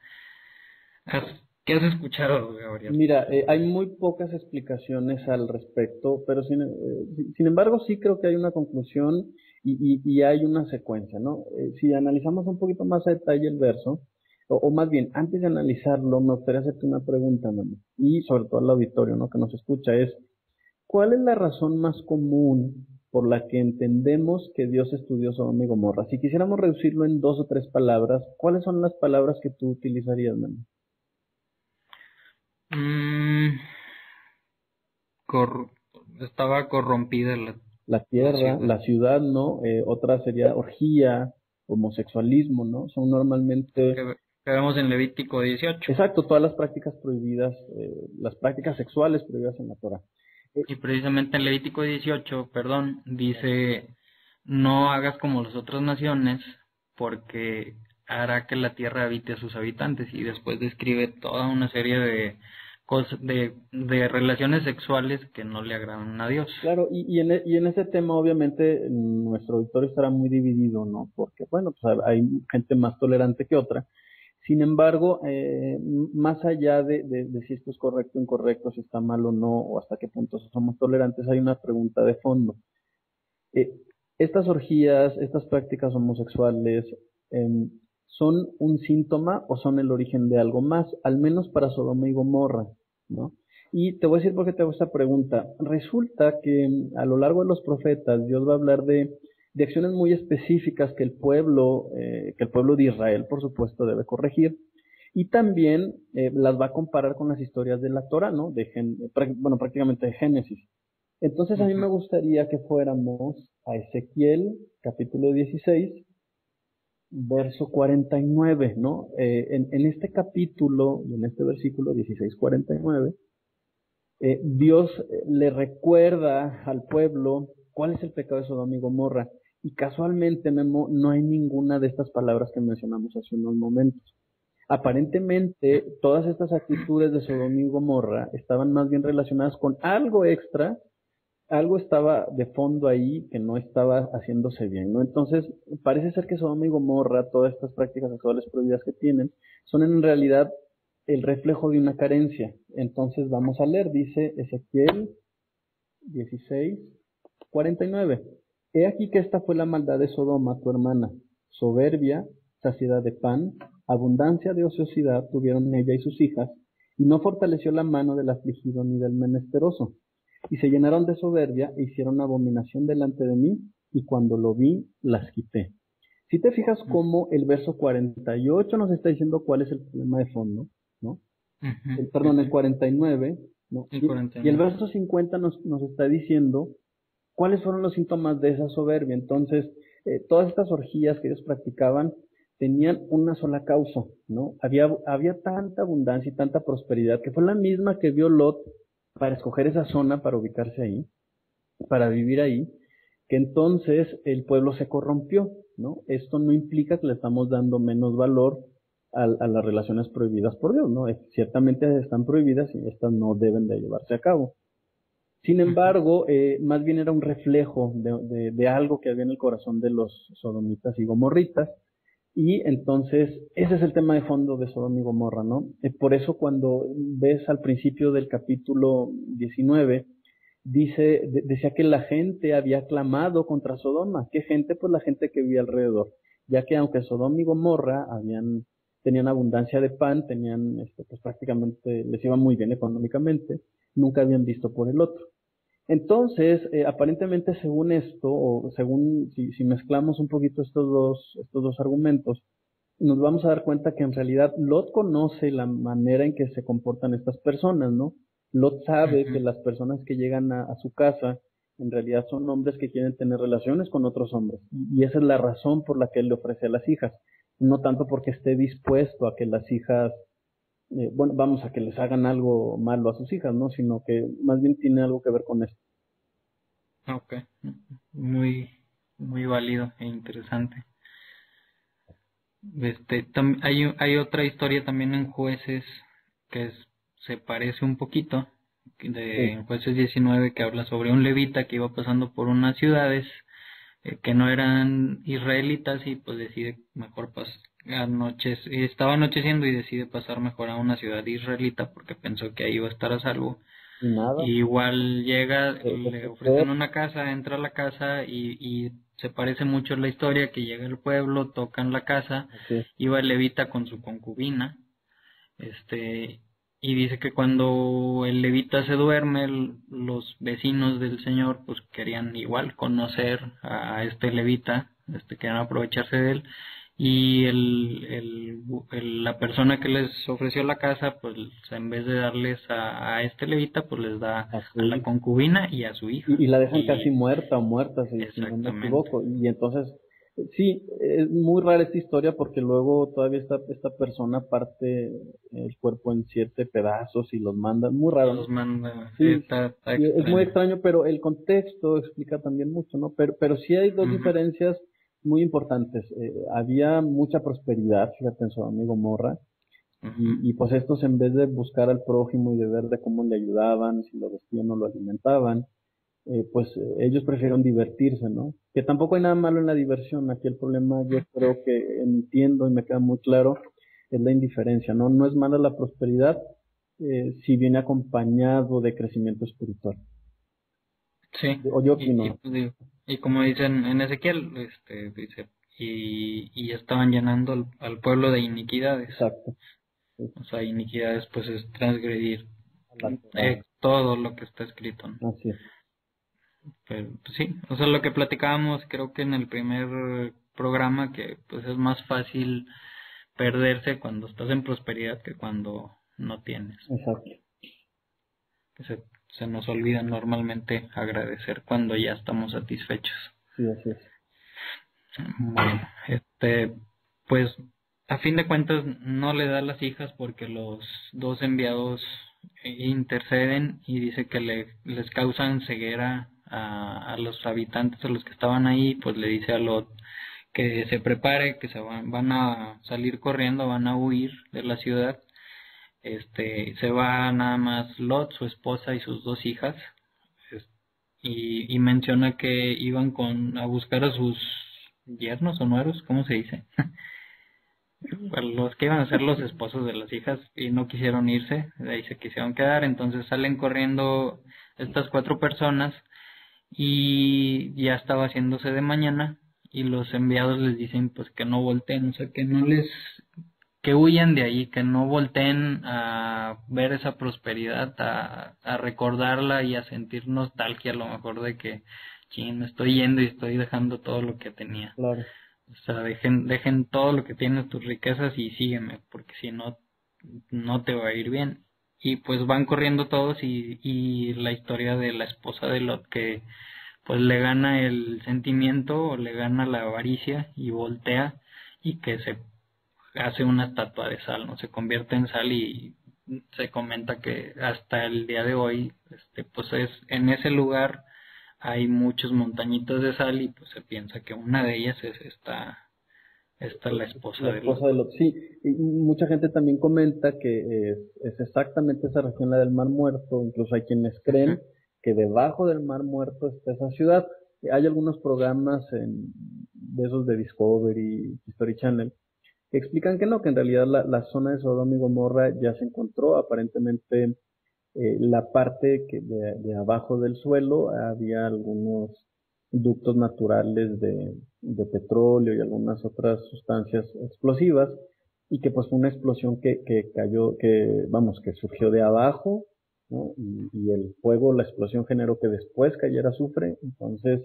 ¿Qué has escuchado, Gabriel? Mira, hay muy pocas explicaciones al respecto, pero sin embargo sí creo que hay una conclusión y hay una secuencia, ¿no? Si analizamos un poquito más a detalle el verso, o más bien, antes de analizarlo, me gustaría hacerte una pregunta, Manu, y sobre todo al auditorio, ¿no? Que nos escucha, ¿cuál es la razón más común por la que entendemos que Dios estudió Sodoma y Gomorra? Si quisiéramos reducirlo en dos o tres palabras, ¿cuáles son las palabras que tú utilizarías, Manu? Mm, cor- estaba corrompida la tierra, la ciudad, ¿no? Otra sería orgía, homosexualismo, ¿no? Son normalmente... Que vemos en Levítico 18. Exacto, todas las prácticas prohibidas, las prácticas sexuales prohibidas en la Torah. Y precisamente en Levítico 18, perdón, dice, no hagas como las otras naciones, porque hará que la tierra habite a sus habitantes. Y después describe toda una serie de cosas, de relaciones sexuales que no le agradan a Dios. Claro, y en ese tema obviamente nuestro auditorio estará muy dividido, ¿no? Porque, bueno, pues hay gente más tolerante que otra. Sin embargo, más allá de si esto es correcto o incorrecto, si está mal o no, o hasta qué punto somos tolerantes, hay una pregunta de fondo. Estas orgías, estas prácticas homosexuales, ¿son un síntoma o son el origen de algo más? Al menos para Sodoma y Gomorra, ¿no? Y te voy a decir por qué te hago esta pregunta. Resulta que a lo largo de los profetas Dios va a hablar de acciones muy específicas que el pueblo de Israel, por supuesto, debe corregir. Y también las va a comparar con las historias de la Torah, ¿no? Bueno, prácticamente de Génesis. Entonces a mí me gustaría que fuéramos a Ezequiel, capítulo 16, verso 49, ¿no? En este capítulo, y en este versículo 16, 49, Dios le recuerda al pueblo cuál es el pecado de Sodoma y Gomorra. Y casualmente, Memo, no hay ninguna de estas palabras que mencionamos hace unos momentos. Aparentemente, todas estas actitudes de Sodoma y Gomorra estaban más bien relacionadas con algo extra, algo estaba de fondo ahí que no estaba haciéndose bien, ¿no? Entonces, parece ser que Sodoma y Gomorra, todas estas prácticas sexuales prohibidas que tienen, son en realidad el reflejo de una carencia. Entonces, vamos a leer, dice Ezequiel 16, 49. He aquí que esta fue la maldad de Sodoma, tu hermana, soberbia, saciedad de pan, abundancia de ociosidad tuvieron ella y sus hijas, y no fortaleció la mano del afligido ni del menesteroso. Y se llenaron de soberbia e hicieron abominación delante de mí, y cuando lo vi, las quité. Si te fijas cómo el verso 48 nos está diciendo cuál es el problema de fondo, ¿no? El 49, ¿no? Y el verso 50 nos está diciendo cuáles fueron los síntomas de esa soberbia. Entonces, todas estas orgías que ellos practicaban tenían una sola causa, ¿no? Había tanta abundancia y tanta prosperidad que fue la misma que vio Lot para escoger esa zona, para ubicarse ahí, para vivir ahí, que entonces el pueblo se corrompió, ¿no? Esto no implica que le estamos dando menos valor a las relaciones prohibidas por Dios, ¿no? Ciertamente están prohibidas y estas no deben de llevarse a cabo. Sin embargo, más bien era un reflejo de algo que había en el corazón de los sodomitas y gomorritas. Y entonces, ese es el tema de fondo de Sodoma y Gomorra, ¿no? Por eso cuando ves al principio del capítulo 19, decía que la gente había clamado contra Sodoma. ¿Qué gente? Pues la gente que vivía alrededor. Ya que aunque Sodoma y Gomorra tenían abundancia de pan, pues prácticamente les iba muy bien económicamente, nunca habían visto por el otro. Entonces, aparentemente según esto, o según si mezclamos un poquito estos dos argumentos, nos vamos a dar cuenta que en realidad Lot conoce la manera en que se comportan estas personas, ¿no? Lot sabe que las personas que llegan a su casa en realidad son hombres que quieren tener relaciones con otros hombres. Y esa es la razón por la que él le ofrece a las hijas. No tanto porque esté dispuesto a que las hijas a que les hagan algo malo a sus hijas, ¿no? Sino que más bien tiene algo que ver con esto. Ok, muy, muy válido e interesante. Hay otra historia también en Jueces que se parece un poquito, en Jueces 19, que habla sobre un levita que iba pasando por unas ciudades que no eran israelitas y pues decide mejor estaba anocheciendo y decide pasar mejor a una ciudad israelita porque pensó que ahí iba a estar a salvo. Y igual llega, le ofrecen una casa, entra a la casa y se parece mucho la historia, que llega al pueblo, tocan la casa, iba el levita con su concubina, y dice que cuando el levita se duerme, los vecinos del señor pues querían igual conocer a este levita, querían aprovecharse de él, y la persona que les ofreció la casa, pues en vez de darles a este levita, pues les da A su a la hija. concubina y a su hija. Y la dejan casi Y muerta o muerta, si no me exactamente. equivoco. Y entonces, sí, es muy rara esta historia porque luego todavía esta persona parte el cuerpo en 7 pedazos y los manda. Muy raro, ¿no? Los manda, Sí, está sí, es muy extraño. extraño, pero el contexto explica también mucho, ¿no? Pero sí hay dos Ujú, diferencias muy importantes. Había mucha prosperidad, fíjate, en Sodoma y Gomorra, ujú. y pues estos en vez de buscar al prójimo y de ver de cómo le ayudaban, si lo vestían o lo alimentaban, ellos prefieren divertirse, ¿no? Que tampoco hay nada malo en la diversión. Aquí el problema, yo creo que entiendo y me queda muy claro, es la indiferencia, ¿no? No es mala la prosperidad, si viene acompañado de crecimiento espiritual. Sí, O yo y opino, pues digo, y como dicen en Ezequiel, dice, y estaban llenando al pueblo de iniquidades. exacto, sí, O sea, iniquidades pues es transgredir a la Torá, todo lo que está escrito, ¿no? así es, Pero pues, sí, o sea, lo que platicábamos creo que en el primer programa, que pues es más fácil perderse cuando estás en prosperidad que cuando no tienes. exacto, Que se nos olvida normalmente agradecer cuando ya estamos satisfechos. sí, así es. Bueno, pues a fin de cuentas no le da las hijas porque los dos enviados interceden y dice que les causan ceguera a los habitantes, a los que estaban ahí, pues le dice a Lot que se prepare, que van a salir corriendo, van a huir de la ciudad. Se va nada más Lot, su esposa y sus dos hijas, es- y menciona que iban a buscar a sus yernos o nueros, ¿cómo se dice? A los que iban a ser los esposos de las hijas y no quisieron irse, de ahí se quisieron quedar, entonces salen corriendo estas 4 personas y ya estaba haciéndose de mañana y los enviados les dicen pues que no volteen, o sea que no les que huyan de ahí, que no volteen a ver esa prosperidad, a recordarla y a sentir nostalgia a lo mejor de que, ching, me estoy yendo y estoy dejando todo lo que tenía. Claro, O sea, dejen todo lo que tienes, tus riquezas y sígueme, porque si no, no te va a ir bien. Y pues van corriendo todos y la historia de la esposa de Lot que pues le gana el sentimiento o le gana la avaricia y voltea y que se hace una estatua de sal, ¿no? Se convierte en sal y se comenta que hasta el día de hoy, pues en ese lugar hay muchos montañitos de sal y pues se piensa que una de ellas es esta la esposa la de Lot. esposa de Lot, sí, y mucha gente también comenta que es exactamente esa región la del Mar Muerto, incluso hay quienes Ujú, creen que debajo del Mar Muerto está esa ciudad. Hay algunos programas de esos de Discovery, History Channel, que explican que no, que en realidad la zona de Sodoma y Gomorra ya se encontró, aparentemente la parte de abajo del suelo había algunos ductos naturales de petróleo y algunas otras sustancias explosivas, y que pues fue una explosión que cayó, vamos, que surgió de abajo, ¿no? Y el fuego, la explosión generó que después cayera azufre. Entonces,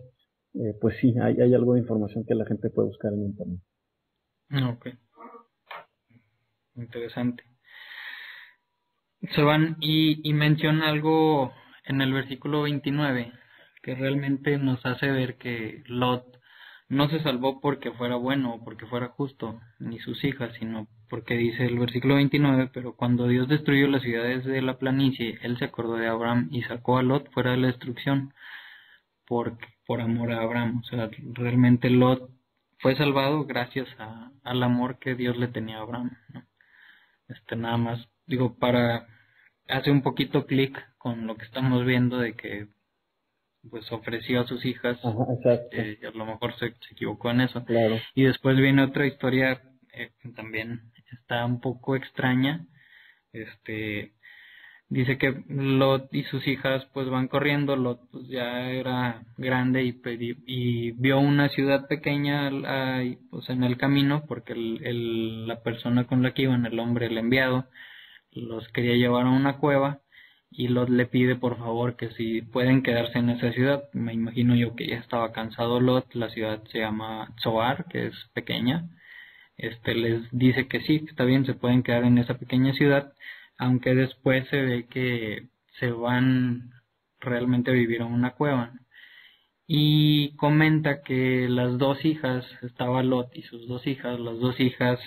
pues sí, hay algo de información que la gente puede buscar en internet. ok, interesante. Se van y menciona algo en el versículo 29 que realmente nos hace ver que Lot no se salvó porque fuera bueno o porque fuera justo, ni sus hijas, sino porque dice el versículo 29, pero cuando Dios destruyó las ciudades de la planicie, él se acordó de Abraham y sacó a Lot fuera de la destrucción por amor a Abraham. O sea, realmente Lot fue salvado gracias al amor que Dios le tenía a Abraham, ¿no? Nada más, digo, hace un poquito clic con lo que estamos viendo de que pues ofreció a sus hijas, Ajá, exacto, y a lo mejor se equivocó en eso. claro. Y después viene otra historia que también está un poco extraña. Este dice que Lot y sus hijas pues van corriendo. Lot pues ya era grande y vio una ciudad pequeña ahí, pues en el camino porque la persona con la que iban, el hombre, el enviado, los quería llevar a una cueva y Lot le pide por favor que si pueden quedarse en esa ciudad. Me imagino yo que ya estaba cansado Lot. La ciudad se llama Zoar, que es pequeña, les dice que sí, que está bien, se pueden quedar en esa pequeña ciudad, aunque después se ve que se van realmente a vivir a una cueva. Y comenta que las dos hijas, estaba Lot y sus dos hijas, las dos hijas,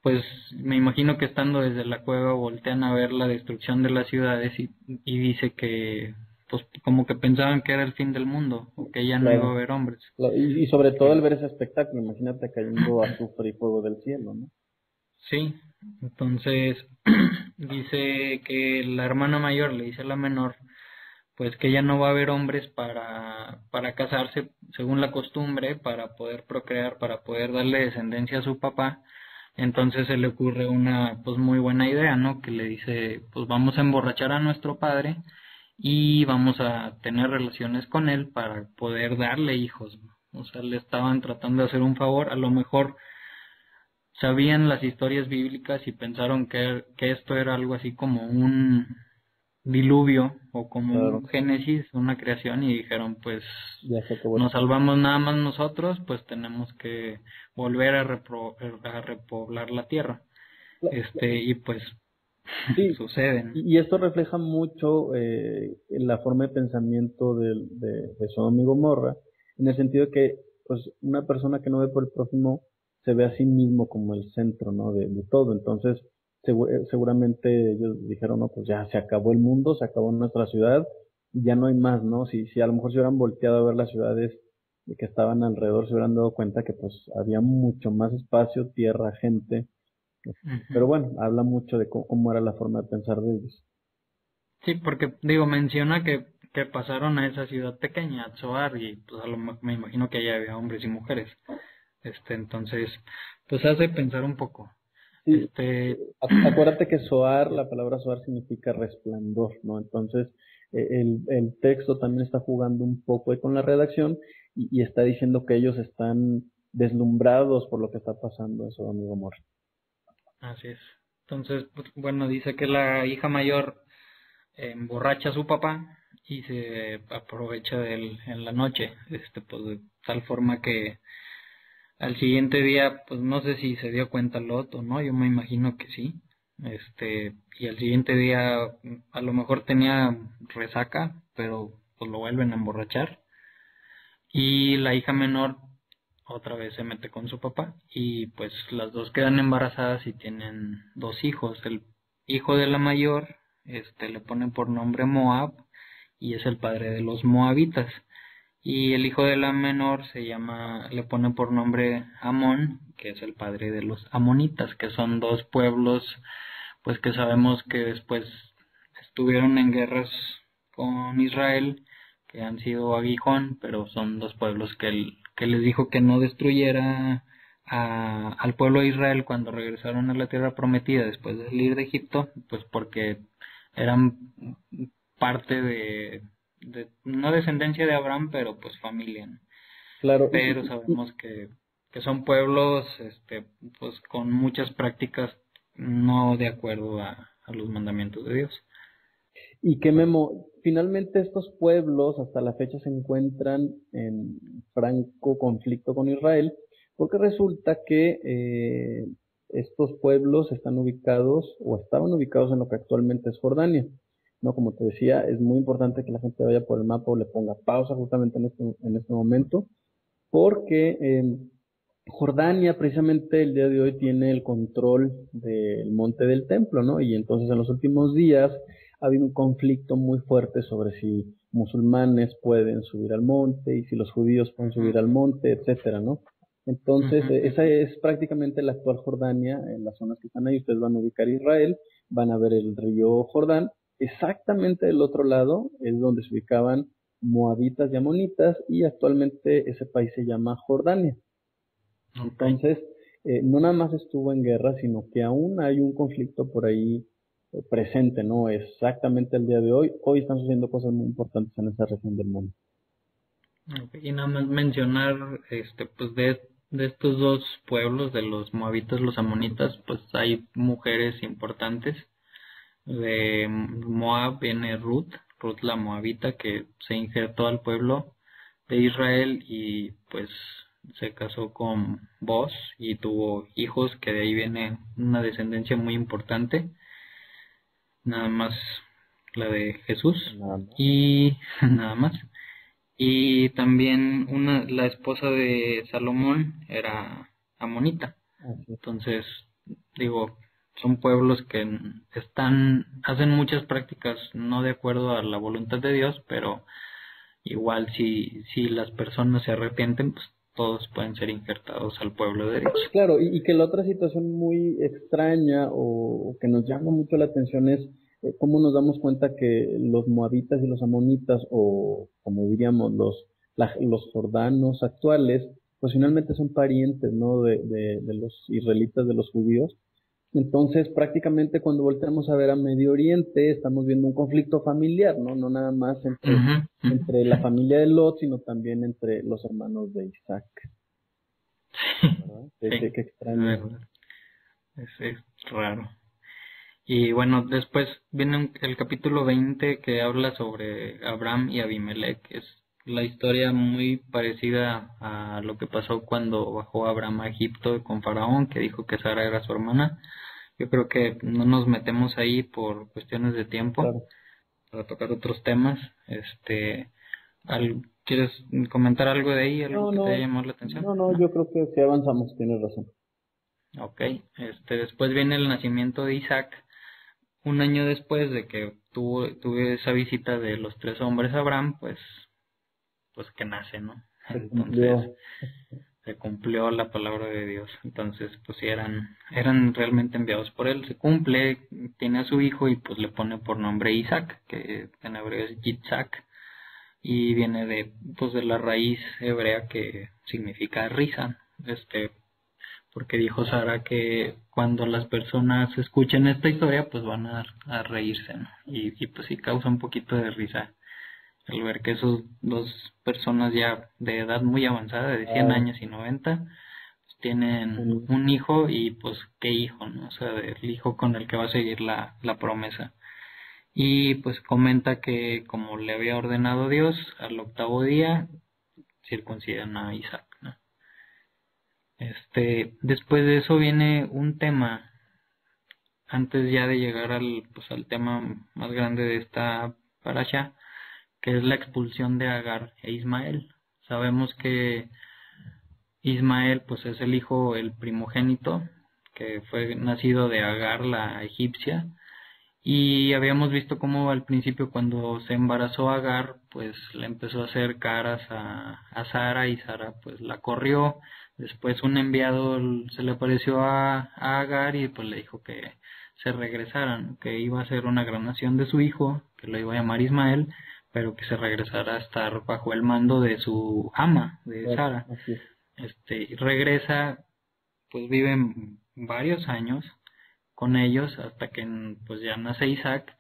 pues me imagino que estando desde la cueva voltean a ver la destrucción de las ciudades y dice que pues como que pensaban que era el fin del mundo o que ya no iba a Claro. haber hombres. Y sobre todo el ver ese espectáculo, imagínate cayendo azufre y fuego del cielo, ¿no? Sí, entonces dice que la hermana mayor le dice a la menor pues que ya no va a haber hombres para casarse según la costumbre, para poder procrear, para poder darle descendencia a su papá. Entonces se le ocurre una pues muy buena idea, ¿no? Que le dice, pues vamos a emborrachar a nuestro padre y vamos a tener relaciones con él para poder darle hijos, ¿no? O sea, le estaban tratando de hacer un favor, a lo mejor sabían las historias bíblicas y pensaron que esto era algo así como un diluvio o como Claro, un génesis, una creación y dijeron pues ya se acabó nos esto. salvamos nada más nosotros, pues tenemos que volver a repoblar la tierra. Y pues Sí, suceden. y esto refleja mucho la forma de pensamiento de su amigo Morra, en el sentido de que pues una persona que no ve por el prójimo se ve a sí mismo como el centro, ¿no? De todo. Entonces, seguramente ellos dijeron, no, pues ya se acabó el mundo, se acabó nuestra ciudad, y ya no hay más, ¿no? Si a lo mejor se hubieran volteado a ver las ciudades que estaban alrededor, se hubieran dado cuenta que pues había mucho más espacio, tierra, gente. Ujú. Pero bueno, habla mucho de cómo era la forma de pensar de ellos. Sí, porque digo, menciona que pasaron a esa ciudad pequeña, a Zoar, y pues me imagino que allá había hombres y mujeres. Entonces, pues hace pensar un poco. Sí, Este, acuérdate que Zoar, la palabra Zoar significa resplandor, ¿no? Entonces, el texto también está jugando un poco ahí con la redacción y está diciendo que ellos están deslumbrados por lo que está pasando, eso, amigo Mor. así es. Entonces, pues, bueno, dice que la hija mayor emborracha a su papá y se aprovecha de él en la noche, pues de tal forma que al siguiente día, pues no sé si se dio cuenta Lot o no, yo me imagino que sí, y al siguiente día a lo mejor tenía resaca, pero pues lo vuelven a emborrachar y la hija menor otra vez se mete con su papá y pues las dos quedan embarazadas y tienen dos hijos. El hijo de la mayor, le ponen por nombre Moab y es el padre de los moabitas. Y el hijo de la menor le ponen por nombre Amón, que es el padre de los amonitas, que son dos pueblos, pues que sabemos que después estuvieron en guerras con Israel, que han sido aguijón, pero son dos pueblos que les dijo que no destruyera al pueblo de Israel cuando regresaron a la tierra prometida después de salir de Egipto, pues porque eran parte no descendencia de Abraham, pero pues familia, ¿no? Claro, Pero sabemos que son pueblos, pues con muchas prácticas no de acuerdo a los mandamientos de Dios. y que finalmente estos pueblos hasta la fecha se encuentran en franco conflicto con Israel, porque resulta que estos pueblos están ubicados o estaban ubicados en lo que actualmente es Jordania. No, como te decía, es muy importante que la gente vaya por el mapa o le ponga pausa justamente en este momento, porque Jordania precisamente el día de hoy tiene el control del monte del templo, ¿no? Y entonces en los últimos días ha habido un conflicto muy fuerte sobre si musulmanes pueden subir al monte y si los judíos pueden Ujú, subir al monte, etcétera, ¿no? Entonces, ujú, esa es prácticamente la actual Jordania, en las zonas que están ahí, ustedes van a ubicar Israel, van a ver el río Jordán, exactamente del otro lado es donde se ubicaban moabitas y amonitas y actualmente ese país se llama Jordania. ok. Entonces, no nada más estuvo en guerra, sino que aún hay un conflicto por ahí presente, ¿no? Exactamente el día de hoy. Hoy están sucediendo cosas muy importantes en esa región del mundo. Ok, y nada más mencionar, pues de estos dos pueblos, de los moabitas, los amonitas, pues hay mujeres importantes. De Moab viene Ruth la moabita, que se injertó al pueblo de Israel y pues se casó con Boz y tuvo hijos, que de ahí viene una descendencia muy importante, nada más la de Jesús Nada más. y nada más. Y también la esposa de Salomón era amonita. Así es. Entonces, digo, son pueblos que hacen muchas prácticas no de acuerdo a la voluntad de Dios, pero igual si las personas se arrepienten, pues todos pueden ser injertados al pueblo de Dios. Claro, y que la otra situación muy extraña o que nos llama mucho la atención es cómo nos damos cuenta que los moabitas y los amonitas, o como diríamos los jordanos actuales, pues finalmente son parientes, ¿no? De los israelitas, de los judíos. Entonces, prácticamente cuando volteamos a ver a Medio Oriente, estamos viendo un conflicto familiar, ¿no? No nada más Ujú, entre la familia de Lot, sino también entre los hermanos de Isaac, ¿verdad? sí, Qué es extraño eso. verdad. Es raro. Y bueno, después viene el capítulo 20 que habla sobre Abraham y Abimelech. Es la historia muy parecida a lo que pasó cuando bajó Abraham a Egipto con Faraón, que dijo que Sara era su hermana. Yo creo que no nos metemos ahí por cuestiones de tiempo Claro. para tocar otros temas. ¿Quieres comentar algo de ahí, algo No, que te haya no, llamado la atención? no, ¿No? yo creo que sí avanzamos, tienes razón. Ok, después viene el nacimiento de Isaac. Un año después de que tuve esa visita de los tres hombres a Abraham, pues que nace, ¿no? Se Entonces cumplió. se cumplió la palabra de Dios. Entonces, pues sí eran realmente enviados por él. Se cumple, tiene a su hijo y pues le pone por nombre Isaac, que en hebreo es Yitzhak, y viene pues de la raíz hebrea que significa risa. Porque dijo Sara que cuando las personas escuchen esta historia, pues van a reírse, ¿no? Y pues sí causa un poquito de risa el ver que esos dos personas ya de edad muy avanzada, de 100 Wow. años y 90, pues tienen Un- un hijo y pues qué hijo, ¿no? O sea, el hijo con el que va a seguir la promesa. Y pues comenta que como le había ordenado Dios, al octavo día circuncidan a Isaac, ¿no? Después de eso viene un tema, antes ya de llegar al tema más grande de esta parasha, que es la expulsión de Agar e Ismael. Sabemos que Ismael pues es el hijo, el primogénito, que fue nacido de Agar la egipcia, y habíamos visto cómo al principio cuando se embarazó Agar, pues le empezó a hacer caras a Sara y Sara pues la corrió. Después un enviado se le apareció a Agar y pues le dijo que se regresaran, que iba a ser una gran nación de su hijo, que lo iba a llamar Ismael, pero que se regresara a estar bajo el mando de su ama, de Claro, Sara. así es. Regresa, pues viven varios años con ellos hasta que pues ya nace Isaac,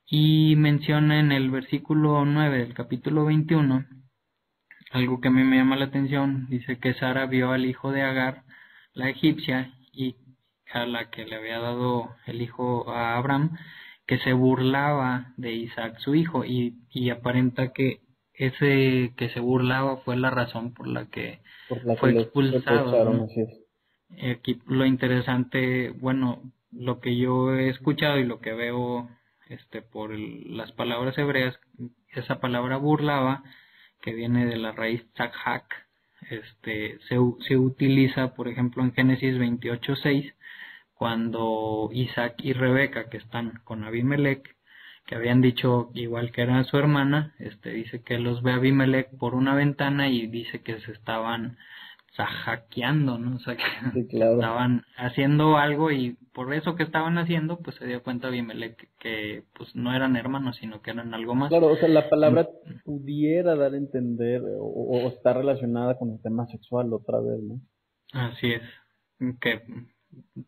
y menciona en el versículo 9 del capítulo 21 algo que a mí me llama la atención. Dice que Sara vio al hijo de Agar, la egipcia, y a la que le había dado el hijo a Abraham, que se burlaba de Isaac su hijo, y aparenta que ese que se burlaba fue la razón por la que Por la que fue los expulsado, reprocharon, ¿no? así es. Aquí lo interesante, bueno, lo que yo he escuchado y lo que veo por las palabras hebreas, esa palabra burlaba, que viene de la raíz tzachak, se utiliza, por ejemplo, en Génesis 28:6, cuando Isaac y Rebeca, que están con Abimelech, que habían dicho igual que era su hermana, dice que los ve Abimelech por una ventana y dice que se estaban hackeando, ¿no? O sea, que, Sí, que claro. estaban haciendo algo, y por eso que estaban haciendo, pues se dio cuenta Abimelech que pues no eran hermanos, sino que eran algo más. Claro, o sea, la En- palabra pudiera dar a entender o está relacionada con el tema sexual otra vez, ¿no? Así es, que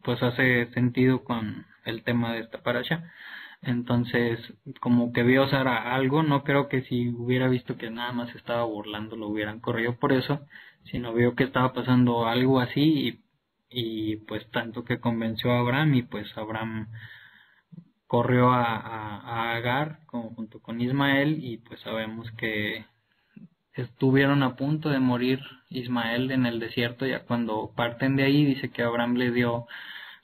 pues hace sentido con el tema de esta parasha. Entonces, como que vio Sara algo, no creo que si hubiera visto que nada más estaba burlando lo hubieran corrido por eso, sino vio que estaba pasando algo así, y pues tanto que convenció a Abraham, y pues Abraham corrió a Agar junto con Ismael, y pues sabemos que estuvieron a punto de morir Ismael en el desierto. Ya cuando parten de ahí, dice que Abraham le dio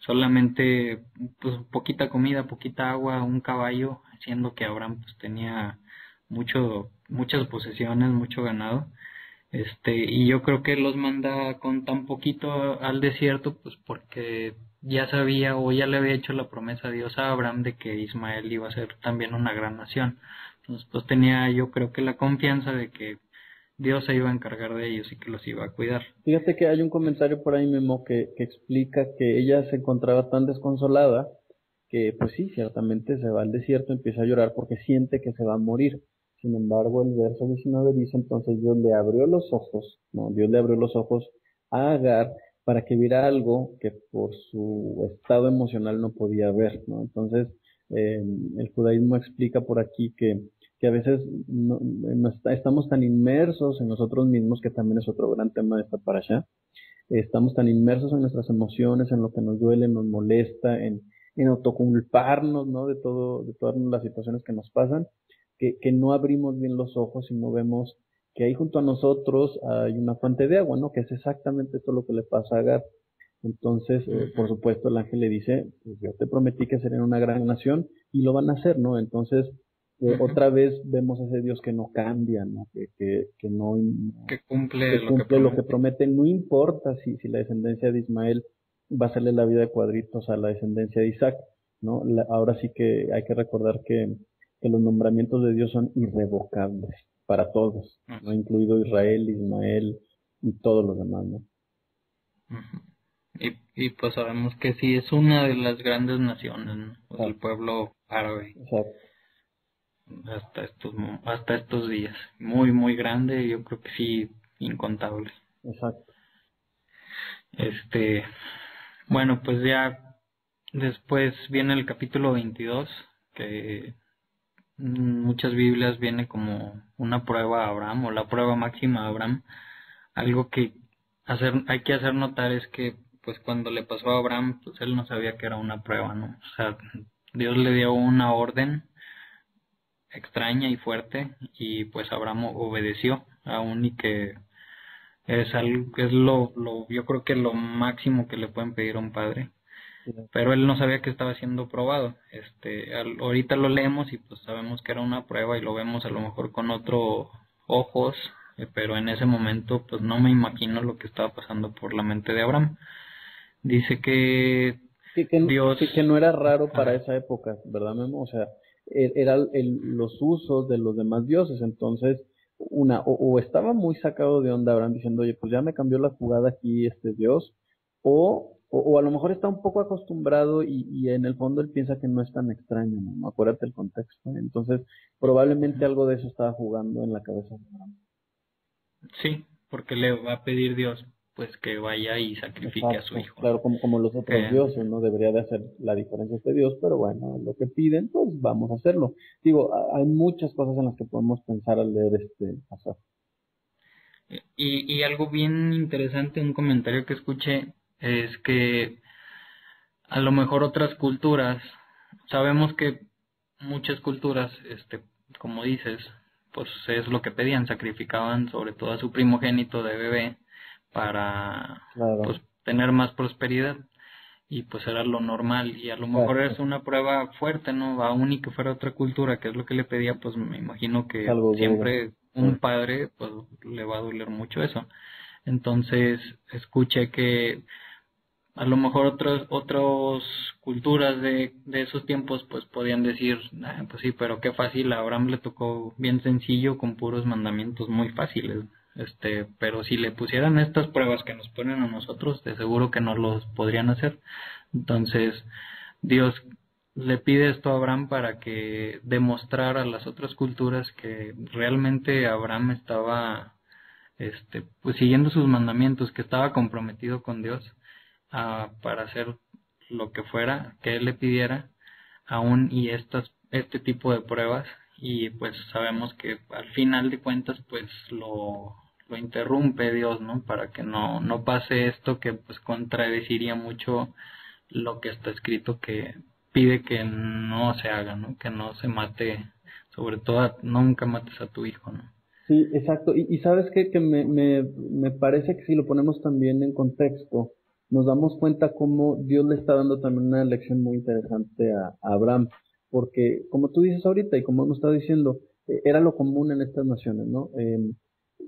solamente pues poquita comida, poquita agua, un caballo, siendo que Abraham pues tenía muchas posesiones, mucho ganado. Y yo creo que los manda con tan poquito al desierto, pues porque ya sabía o ya le había hecho la promesa a Dios a Abraham de que Ismael iba a ser también una gran nación. Entonces, pues tenía yo creo que la confianza de que Dios se iba a encargar de ellos y que los iba a cuidar. Fíjate que hay un comentario por ahí, Memo, que explica que ella se encontraba tan desconsolada que, pues sí, ciertamente se va al desierto, empieza a llorar porque siente que se va a morir. Sin embargo, el verso 19 dice, entonces Dios le abrió los ojos, ¿no? Dios le abrió los ojos a Agar para que viera algo que por su estado emocional no podía ver, ¿no? Entonces, el judaísmo explica por aquí que a veces estamos tan inmersos en nosotros mismos, que también es otro gran tema de esta parasha. Estamos tan inmersos en nuestras emociones, en lo que nos duele, nos molesta, en autoculparnos, ¿no? De todas las situaciones que nos pasan, que no abrimos bien los ojos y no vemos que ahí junto a nosotros hay una fuente de agua, ¿no? Que es exactamente esto lo que le pasa a Agar. Entonces, por supuesto, el ángel le dice, pues yo te prometí que serían una gran nación y lo van a hacer, ¿no? Entonces, otra vez vemos a ese Dios que no cambia, ¿no? Que no Que cumple que lo que cumple lo que promete. promete, no importa si la descendencia de Ismael va a hacerle la vida de cuadritos a la descendencia de Isaac, ¿no? Ahora sí que hay que recordar que los nombramientos de Dios son irrevocables para todos, ¿no? Incluido Israel, Ismael y todos los demás, ¿no? Ujú. Y pues sabemos que sí es una de las grandes naciones, ¿no? Pues el pueblo árabe Exacto. hasta estos días. Muy, muy grande, yo creo que sí, incontable. Exacto. Bueno, pues ya después viene el capítulo 22, que en muchas Biblias viene como una prueba a Abraham o la prueba máxima a Abraham. Algo que hay que hacer notar es que pues cuando le pasó a Abraham, pues él no sabía que era una prueba, ¿no? O sea, Dios le dio una orden extraña y fuerte y pues Abraham obedeció, aún y que es algo, es yo creo que lo máximo que le pueden pedir a un padre. Pero él no sabía que estaba siendo probado. Ahorita lo leemos y pues sabemos que era una prueba y lo vemos a lo mejor con otros ojos, pero en ese momento pues no me imagino lo que estaba pasando por la mente de Abraham. Dice que Dios... Que no era raro para esa época, ¿verdad, Memo? O sea, eran los usos de los demás dioses, entonces o estaba muy sacado de onda Abraham diciendo, oye, pues ya me cambió la jugada aquí este Dios, o a lo mejor está un poco acostumbrado y en el fondo él piensa que no es tan extraño, ¿no? Acuérdate el contexto, ¿eh? Entonces, probablemente algo de eso estaba jugando en la cabeza de Abraham. Sí, porque le va a pedir Dios pues que vaya y sacrifique a su Exacto, hijo, claro, ¿no? como los otros Que, dioses, ¿no? Debería de hacer la diferencia este Dios, pero bueno, lo que piden, pues vamos a hacerlo. Digo, hay muchas cosas en las que podemos pensar al leer este pasaje. y algo bien interesante, un comentario que escuché, es que a lo mejor otras culturas, sabemos que muchas culturas, como dices, pues es lo que pedían, sacrificaban sobre todo a su primogénito de bebé para Claro, pues tener más prosperidad y pues era lo normal y a lo mejor es exacto, una prueba fuerte, ¿no? Aún y que fuera otra cultura, que es lo que le pedía, pues me imagino es que algo duro. siempre un padre pues le va a doler mucho eso. Entonces escuché que a lo mejor otras culturas de esos tiempos pues podían decir, pues sí, pero qué fácil, a Abraham le tocó bien sencillo con puros mandamientos muy fáciles. Pero si le pusieran estas pruebas que nos ponen a nosotros, de seguro que no los podrían hacer. Entonces, Dios le pide esto a Abraham para que demostrara a las otras culturas que realmente Abraham estaba pues siguiendo sus mandamientos, que estaba comprometido con Dios para hacer lo que fuera que él le pidiera, aún y este tipo de pruebas, y pues sabemos que al final de cuentas pues lo interrumpe Dios, ¿no? Para que no pase esto que pues contradeciría mucho lo que está escrito, que pide que no se haga, ¿no? Que no se mate, sobre todo nunca mates a tu hijo, ¿no? Sí, exacto. Y sabes qué, que me parece que si lo ponemos también en contexto, nos damos cuenta cómo Dios le está dando también una lección muy interesante a Abraham, porque como tú dices ahorita y como hemos estado diciendo, era lo común en estas naciones, ¿no?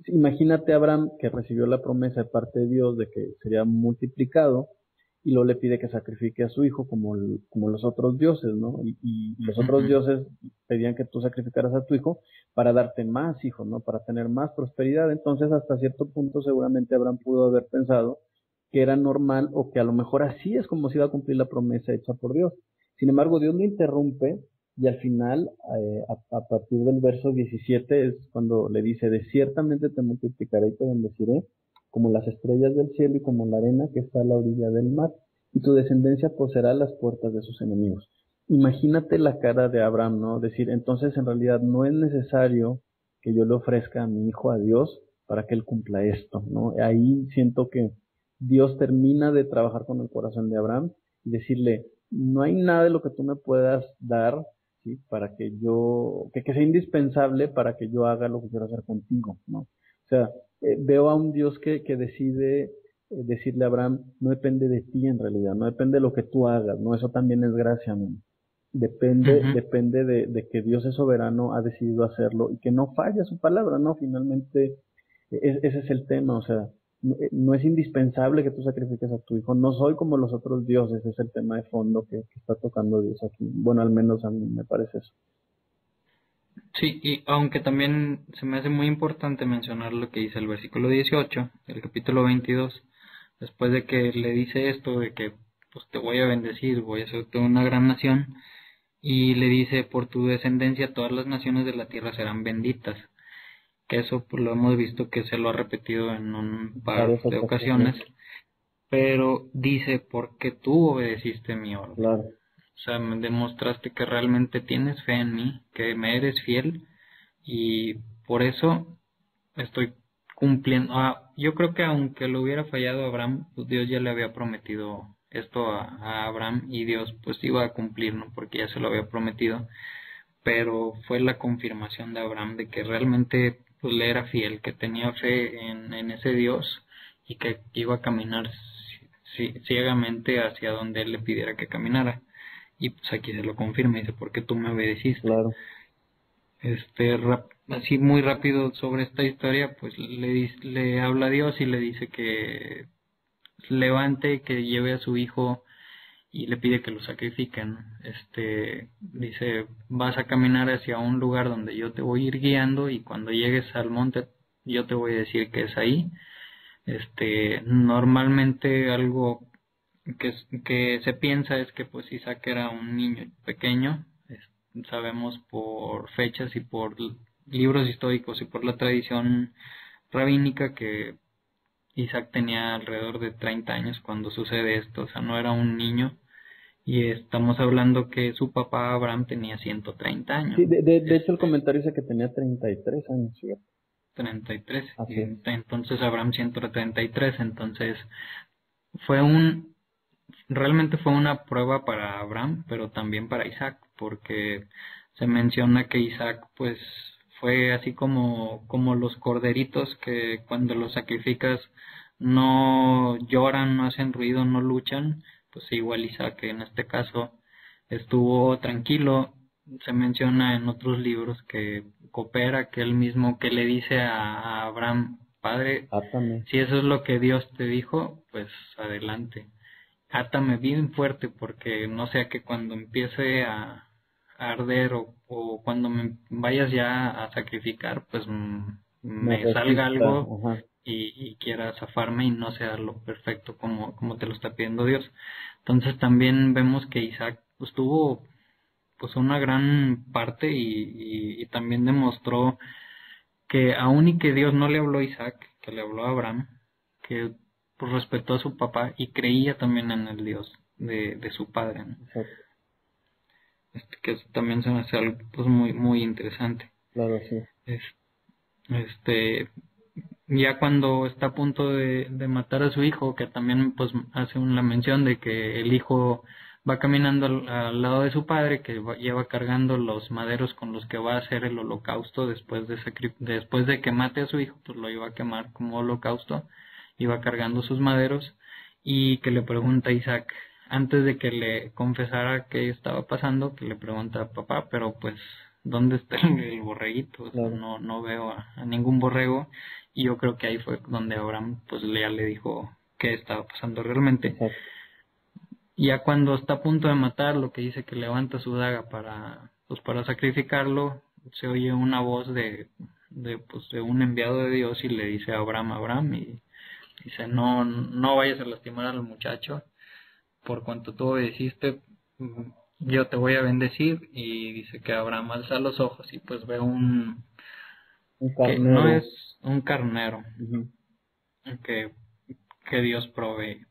Imagínate a Abraham que recibió la promesa de parte de Dios de que sería multiplicado y luego le pide que sacrifique a su hijo como los otros dioses, ¿no? Y los otros Ujú. dioses pedían que tú sacrificaras a tu hijo para darte más hijos, ¿no? Para tener más prosperidad. Entonces, hasta cierto punto, seguramente Abraham pudo haber pensado que era normal o que a lo mejor así es como se iba a cumplir la promesa hecha por Dios. Sin embargo, Dios lo interrumpe y al final, a partir del verso 17, es cuando le dice, de ciertamente te multiplicaré y te bendeciré como las estrellas del cielo y como la arena que está a la orilla del mar, y tu descendencia poseerá las puertas de sus enemigos. Imagínate la cara de Abraham, ¿no? Decir, entonces en realidad no es necesario que yo le ofrezca a mi hijo a Dios para que él cumpla esto, ¿no? Ahí siento que Dios termina de trabajar con el corazón de Abraham y decirle, no hay nada de lo que tú me puedas dar, ¿sí? Para que que sea indispensable para que yo haga lo que quiero hacer contigo, ¿no? O sea, veo a un Dios que decide decirle a Abraham, no depende de ti en realidad, no depende de lo que tú hagas, ¿no? Eso también es gracia, ¿no? Ujú. Depende de que Dios es soberano, ha decidido hacerlo y que no falla su palabra, ¿no? Finalmente, ese es el tema, o sea, no es indispensable que tú sacrifiques a tu hijo, no soy como los otros dioses, ese es el tema de fondo que está tocando Dios aquí. Bueno, al menos a mí me parece eso. Sí, y aunque también se me hace muy importante mencionar lo que dice el versículo 18 del capítulo 22, después de que le dice esto de que pues te voy a bendecir, voy a hacerte una gran nación, y le dice por tu descendencia todas las naciones de la tierra serán benditas, que eso pues lo hemos visto que se lo ha repetido en un par Varias de ocasiones, ocasiones, pero dice porque tú obedeciste mi orden. claro. O sea, me demostraste que realmente tienes fe en mí, que me eres fiel y por eso estoy cumpliendo. Yo creo que aunque lo hubiera fallado Abraham, pues Dios ya le había prometido esto a Abraham y Dios pues iba a cumplir, ¿no? Porque ya se lo había prometido, pero fue la confirmación de Abraham de que realmente pues le era fiel, que tenía fe en ese Dios y que iba a caminar ciegamente hacia donde él le pidiera que caminara. Y pues aquí se lo confirma, dice, porque tú me obedeciste. Claro. Así muy rápido sobre esta historia, pues le habla a Dios y le dice que levante, que lleve a su hijo y le pide que lo sacrifiquen. Dice, vas a caminar hacia un lugar donde yo te voy a ir guiando y cuando llegues al monte yo te voy a decir que es ahí. Normalmente algo que se piensa es que pues Isaac era un niño pequeño. Sabemos por fechas y por libros históricos y por la tradición rabínica que Isaac tenía alrededor de 30 años cuando sucede esto, o sea, no era un niño, y estamos hablando que su papá Abraham tenía 130 años, Sí, de es hecho el comentario dice que tenía 33 años, ¿cierto? 33, y Así es. entonces Abraham 133, entonces fue realmente fue una prueba para Abraham, pero también para Isaac, porque se menciona que Isaac pues fue así como los corderitos que cuando los sacrificas no lloran, no hacen ruido, no luchan, pues igual Isaac en este caso estuvo tranquilo. Se menciona en otros libros que coopera, que él mismo que le dice a Abraham, padre, Átame. si eso es lo que Dios te dijo, pues adelante, átame bien fuerte porque no sea que cuando empiece a arder o cuando me vayas ya a sacrificar, pues Me me salga resista, algo ajá. y quiera zafarme y no sea lo perfecto como te lo está pidiendo Dios. Entonces también vemos que Isaac pues tuvo pues una gran parte y también demostró que aun y que Dios no le habló a Isaac, que le habló a Abraham, que pues respetó a su papá y creía también en el Dios de su padre, ¿no? Exacto. Que también se me hace algo pues muy muy interesante. Claro, sí. Es- este ya cuando está a punto de matar a su hijo, que también pues hace una mención de que el hijo va caminando al lado de su padre, que lleva cargando los maderos con los que va a hacer el holocausto después de que mate a su hijo, pues lo iba a quemar como holocausto, iba cargando sus maderos, y que le pregunta a Isaac, antes de que le confesara qué estaba pasando, que le pregunta a papá, pero pues, ¿dónde está el borreguito? O sea, Claro. no veo a ningún borrego, y yo creo que ahí fue donde Abraham pues ya le dijo qué estaba pasando realmente. Exacto. Y ya cuando está a punto de matarlo, que dice que levanta su daga para sacrificarlo, se oye una voz de un enviado de Dios, y le dice a Abraham, Abraham, y dice, no vayas a lastimar al muchacho, por cuanto tú obedeciste, yo te voy a bendecir. Y dice que Abraham alza los ojos y pues ve Un que no carnero. es un carnero, Ujú. que, que Dios provee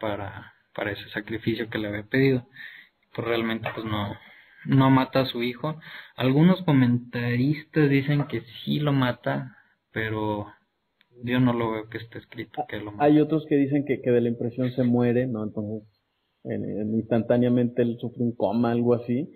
para ese sacrificio que le había pedido. Pues realmente pues no mata a su hijo. Algunos comentaristas dicen que sí lo mata, pero yo no lo veo que esté escrito que lo mate. Hay otros que dicen que de la impresión se muere, ¿no? Entonces, instantáneamente él sufre un coma, algo así.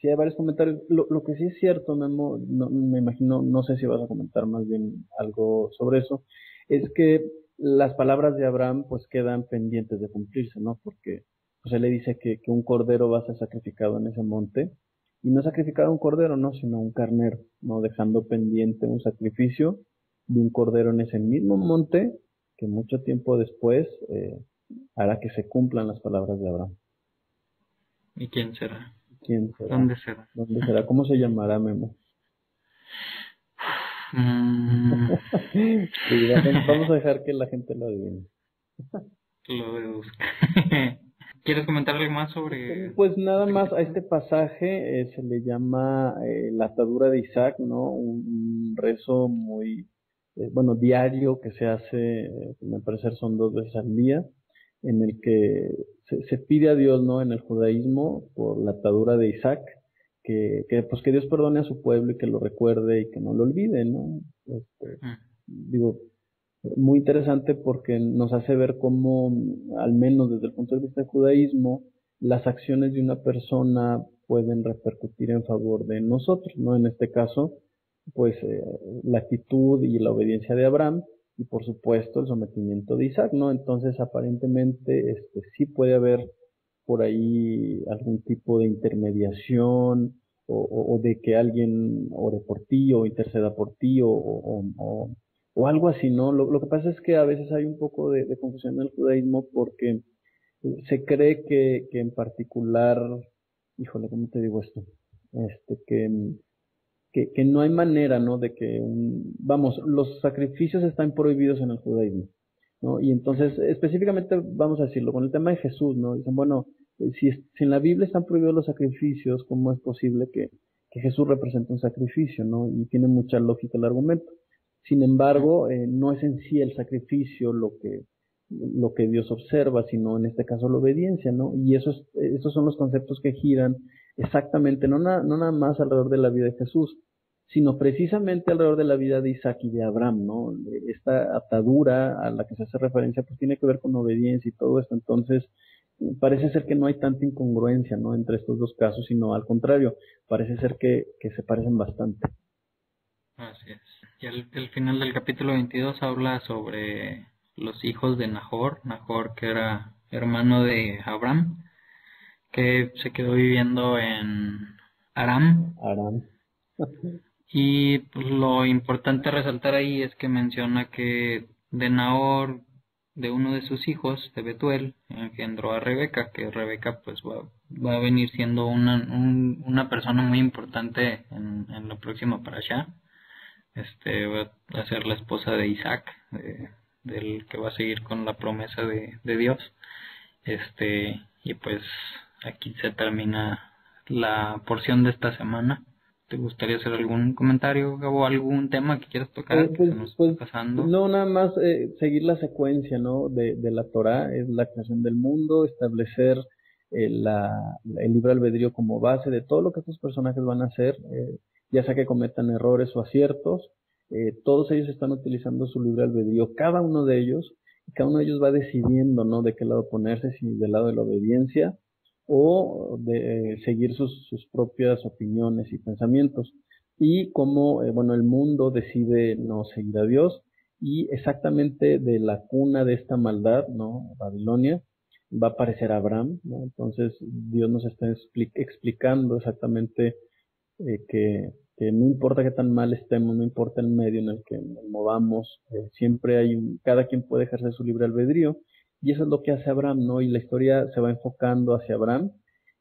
Sí, hay varios comentarios. Lo que sí es cierto, Memo, no, me imagino, no sé si vas a comentar más bien algo sobre eso, es que las palabras de Abraham pues quedan pendientes de cumplirse, ¿no? Porque pues él le dice que un cordero va a ser sacrificado en ese monte, y no sacrificado un cordero, no, sino un carnero, ¿no? Dejando pendiente un sacrificio de un cordero en ese mismo monte que mucho tiempo después hará que se cumplan las palabras de Abraham. ¿Y quién será? ¿Quién será? ¿Dónde será? ¿Dónde será? ¿Cómo se llamará, Memo? Mm, Sí, vamos a dejar que la gente lo adivine. lo deduzco. ¿Quieres comentar algo más sobre Pues nada este más a capítulo? este pasaje se le llama la atadura de Isaac, ¿no? Un rezo muy, bueno, diario que se hace, me parece son 2 veces al día, en el que se pide a Dios, ¿no? En el judaísmo por la atadura de Isaac, pues que Dios perdone a su pueblo y que lo recuerde y que no lo olvide, ¿no? Mm. Digo, muy interesante porque nos hace ver cómo, al menos desde el punto de vista del judaísmo, las acciones de una persona pueden repercutir en favor de nosotros, ¿no? En este caso, pues la actitud y la obediencia de Abraham y por supuesto el sometimiento de Isaac, ¿no? Entonces, aparentemente, sí puede haber por ahí algún tipo de intermediación o de que alguien ore por ti o interceda por ti o algo así, ¿no? Lo que pasa es que a veces hay un poco de confusión en el judaísmo porque se cree que en particular, híjole, ¿cómo te digo esto? Este, que no hay manera, ¿no? De que, vamos, los sacrificios están prohibidos en el judaísmo, ¿no? Y entonces, específicamente, vamos a decirlo, con el tema de Jesús, ¿no? Dicen, bueno, si en la Biblia están prohibidos los sacrificios, ¿cómo es posible que Jesús represente un sacrificio, ¿no? Y tiene mucha lógica el argumento. Sin embargo, no es en sí el sacrificio lo que Dios observa, sino en este caso la obediencia, ¿no? Y esos son los conceptos que giran exactamente, no nada más alrededor de la vida de Jesús, sino precisamente alrededor de la vida de Isaac y de Abraham, ¿no? Esta atadura a la que se hace referencia, pues tiene que ver con obediencia y todo esto. Entonces, parece ser que no hay tanta incongruencia, ¿no? Entre estos dos casos, sino al contrario, parece ser que se parecen bastante. Así es. Y el final del capítulo 22 habla sobre los hijos de Nahor, que era hermano de Abraham, que se quedó viviendo en Aram. Aram. Y pues, lo importante a resaltar ahí es que menciona que de Nahor, de uno de sus hijos, de Betuel, engendró a Rebeca, que Rebeca pues va a venir siendo una persona muy importante en la próxima parashá. Va a ser la esposa de Isaac, del que va a seguir con la promesa de Dios. Y pues aquí se termina la porción de esta semana. ¿Te gustaría hacer algún comentario o algún tema que quieras tocar que se nos está pasando? No, nada más seguir la secuencia, ¿no? De la Torá, es la creación del mundo, establecer el libre albedrío como base de todo lo que estos personajes van a hacer, ya sea que cometan errores o aciertos, todos ellos están utilizando su libre albedrío, cada uno de ellos, cada uno de ellos va decidiendo, ¿no? De qué lado ponerse, si del lado de la obediencia o de seguir sus propias opiniones y pensamientos. Y cómo, bueno, el mundo decide no seguir a Dios, y exactamente de la cuna de esta maldad, ¿no? Babilonia, va a aparecer Abraham, ¿no? Entonces Dios nos está explicando exactamente que no importa qué tan mal estemos, no importa el medio en el que nos movamos, siempre cada quien puede ejercer su libre albedrío, y eso es lo que hace Abraham, ¿no? Y la historia se va enfocando hacia Abraham,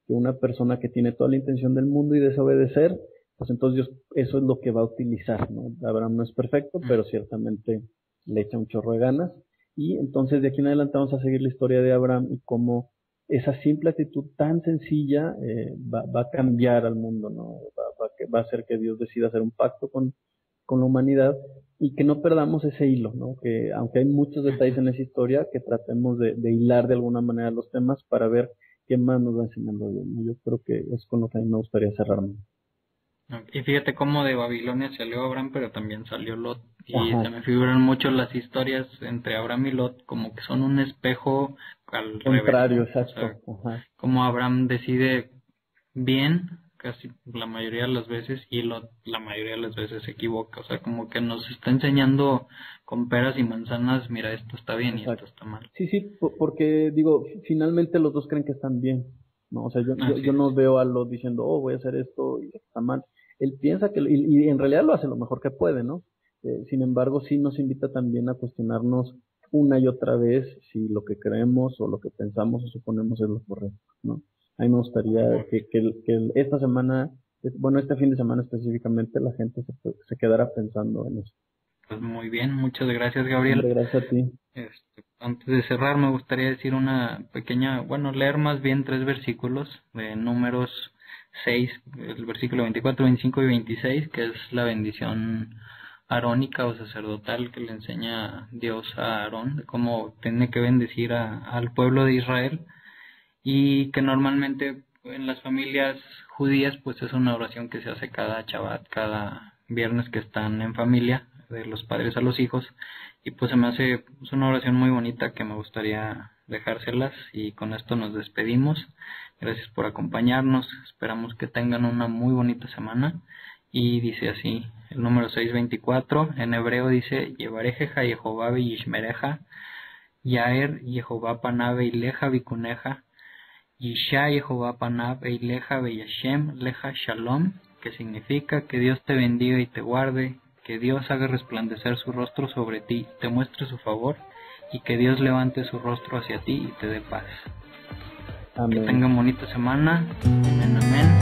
que una persona que tiene toda la intención del mundo y desobedecer, pues entonces Dios, eso es lo que va a utilizar, ¿no? Abraham no es perfecto, pero ciertamente le echa un chorro de ganas, y entonces de aquí en adelante vamos a seguir la historia de Abraham y cómo esa simple actitud tan sencilla va a cambiar al mundo, ¿no? Va a hacer que Dios decida hacer un pacto con la humanidad, y que no perdamos ese hilo, ¿no? Que aunque hay muchos detalles en esa historia, que tratemos de hilar de alguna manera los temas para ver qué más nos va enseñando Dios, ¿no? Yo creo que es con lo que a mí me gustaría cerrarme. Y fíjate cómo de Babilonia salió Abraham, pero también salió Lot. Y Ajá. se me figuran mucho las historias entre Abraham y Lot, como que son un espejo al Contrario, revés, ¿no? O exacto. sea, Ajá. como Abraham decide bien, casi la mayoría de las veces, y Lot la mayoría de las veces se equivoca. O sea, como que nos está enseñando con peras y manzanas, mira, esto está bien y esto Exacto. está mal. Sí, sí, porque digo, finalmente los dos creen que están bien, ¿no? O sea, Así yo es. no veo a Lot diciendo, oh, voy a hacer esto y está mal. Él piensa que, y en realidad lo hace lo mejor que puede, ¿no? Sin embargo, sí nos invita también a cuestionarnos una y otra vez si lo que creemos o lo que pensamos o suponemos es lo correcto, ¿no? A mí me gustaría que esta semana, bueno, este fin de semana específicamente, la gente se quedara pensando en eso. Pues muy bien, muchas gracias, Hombre, Gabriel. gracias a ti. Antes de cerrar, me gustaría decir una pequeña, bueno, leer más bien 3 versículos de Números 6, el versículo 24, 25 y 26, que es la bendición arónica o sacerdotal que le enseña Dios a Aarón, de cómo tiene que bendecir al pueblo de Israel, y que normalmente en las familias judías pues es una oración que se hace cada Shabbat, cada viernes que están en familia, de los padres a los hijos, y pues se me hace es una oración muy bonita que me gustaría dejárselas, y con esto nos despedimos. Gracias por acompañarnos, esperamos que tengan una muy bonita semana, y dice así, el número 624 en hebreo dice: Yevarejeja Yehová Yishmereja, Yaer Yehová Panav Eileja Vikuneja, Yisha Yehová Panav Eileja Beyashem Leja Shalom, que significa que Dios te bendiga y te guarde, que Dios haga resplandecer su rostro sobre ti, te muestre su favor, y que Dios levante su rostro hacia ti y te dé paz. Amén. Que tengan bonita semana. Amén, amén.